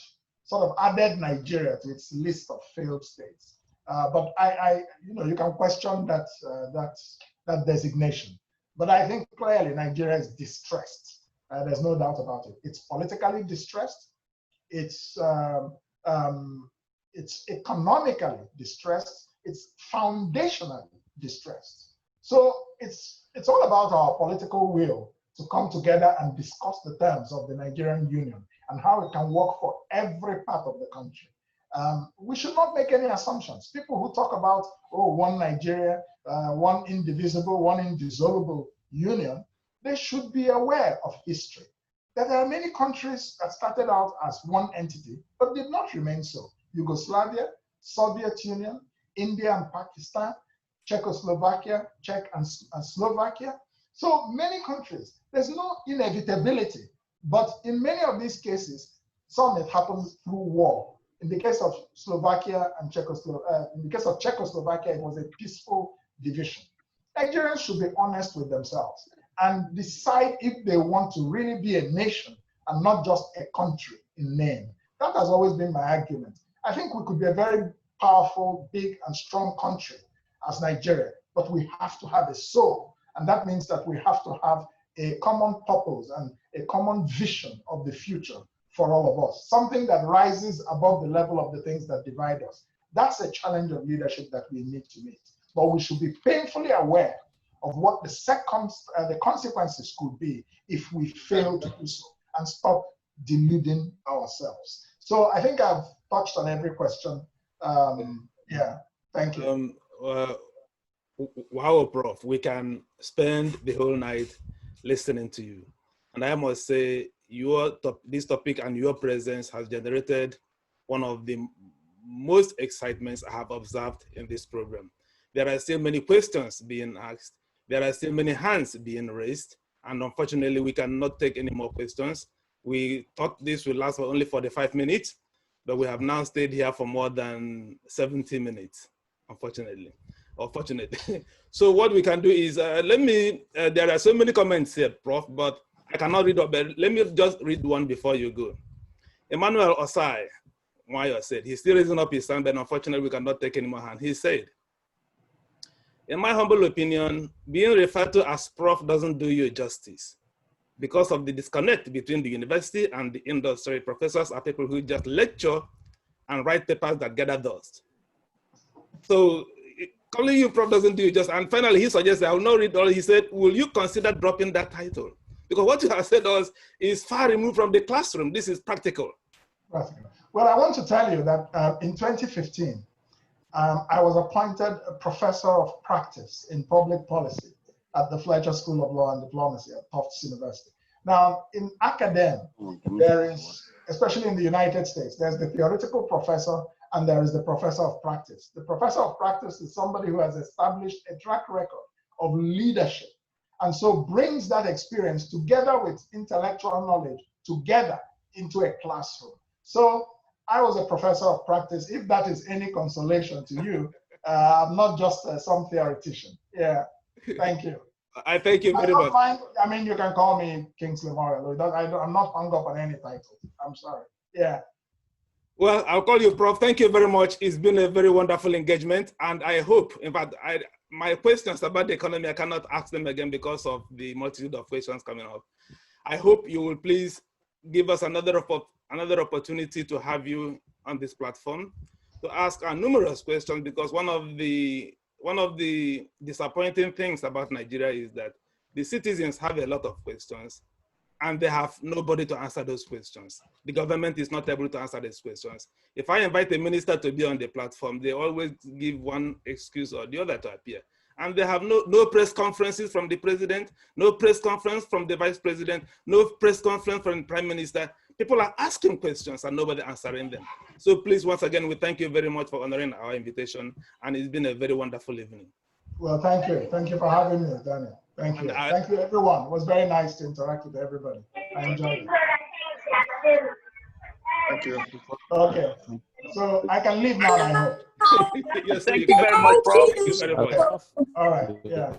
sort of added Nigeria to its list of failed states. But you know, you can question that designation. But I think clearly Nigeria is distressed. There's no doubt about it. It's politically distressed. It's economically distressed. It's foundationally distressed. So it's all about our political will to come together and discuss the terms of the Nigerian Union and how it can work for every part of the country. We should not make any assumptions. People who talk about, oh, one Nigeria, one indivisible, one indissoluble union, they should be aware of history. That there are many countries that started out as one entity, but did not remain so. Yugoslavia, Soviet Union, India and Pakistan, Czechoslovakia, Czech and Slovakia. So many countries, there's no inevitability. But in many of these cases, some it happens through war. In the case of Slovakia and in the case of Czechoslovakia, it was a peaceful division. Nigerians should be honest with themselves and decide if they want to really be a nation and not just a country in name. That has always been my argument. I think we could be a very powerful, big, and strong country as Nigeria, but we have to have a soul. And that means that we have to have a common purpose and a common vision of the future for all of us, something that rises above the level of the things that divide us. That's a challenge of leadership that we need to meet. But we should be painfully aware of what the consequences could be if we fail to do so and stop deluding ourselves. So I think I've touched on every question. Yeah, thank you. Wow, Prof, we can spend the whole night listening to you. And I must say, this topic and your presence has generated one of the most excitements I have observed in this program. There are still many questions being asked. There are still many hands being raised. And unfortunately, we cannot take any more questions. We thought this would last for only 45 minutes, but we have now stayed here for more than 70 minutes, unfortunately. So what we can do is, there are so many comments here, Prof, but I cannot read up, but let me just read one before you go. Emmanuel Osai, Wire said, he's still raising up his hand, but unfortunately we cannot take any more hand. He said, in my humble opinion, being referred to as Prof doesn't do you justice because of the disconnect between the university and the industry. Professors are people who just lecture and write papers that gather dust. So calling you Prof doesn't do you justice. And finally, he suggested, I will not read all, he said, will you consider dropping that title? Because what you have said us is far removed from the classroom. This is practical. Well, I want to tell you that in 2015, I was appointed a professor of practice in public policy at the Fletcher School of Law and Diplomacy at Tufts University. Now, in academia, there is, especially in the United States, there's the theoretical professor and there is the professor of practice. The professor of practice is somebody who has established a track record of leadership and so brings that experience together with intellectual knowledge together into a classroom. So I was a professor of practice. If that is any consolation to you, I'm not just some theoretician. Yeah, thank you. I thank you very much. I mean, you can call me Kingsley Moghalu. I'm not hung up on any title. I'm sorry. Yeah. Well, I'll call you Prof. Thank you very much. It's been a very wonderful engagement. And I hope, in fact, my questions about the economy, I cannot ask them again because of the multitude of questions coming up. I hope you will please give us another opportunity to have you on this platform to ask our numerous questions, because one of the disappointing things about Nigeria is that the citizens have a lot of questions and they have nobody to answer those questions. The government is not able to answer these questions. If I invite a minister to be on the platform, they always give one excuse or the other to appear. And they have no press conferences from the president, no press conference from the vice president, no press conference from the prime minister. People are asking questions and nobody answering them. So please, once again, we thank you very much for honoring our invitation. And it's been a very wonderful evening. Well, thank you. Thank you for having me, Daniel. Thank you. Thank you, everyone. It was very nice to interact with everybody. I enjoyed it. Thank you. Okay. So I can leave now, I hope. Yes, thank you very much, Prof. Thank you very much. All right. Yeah.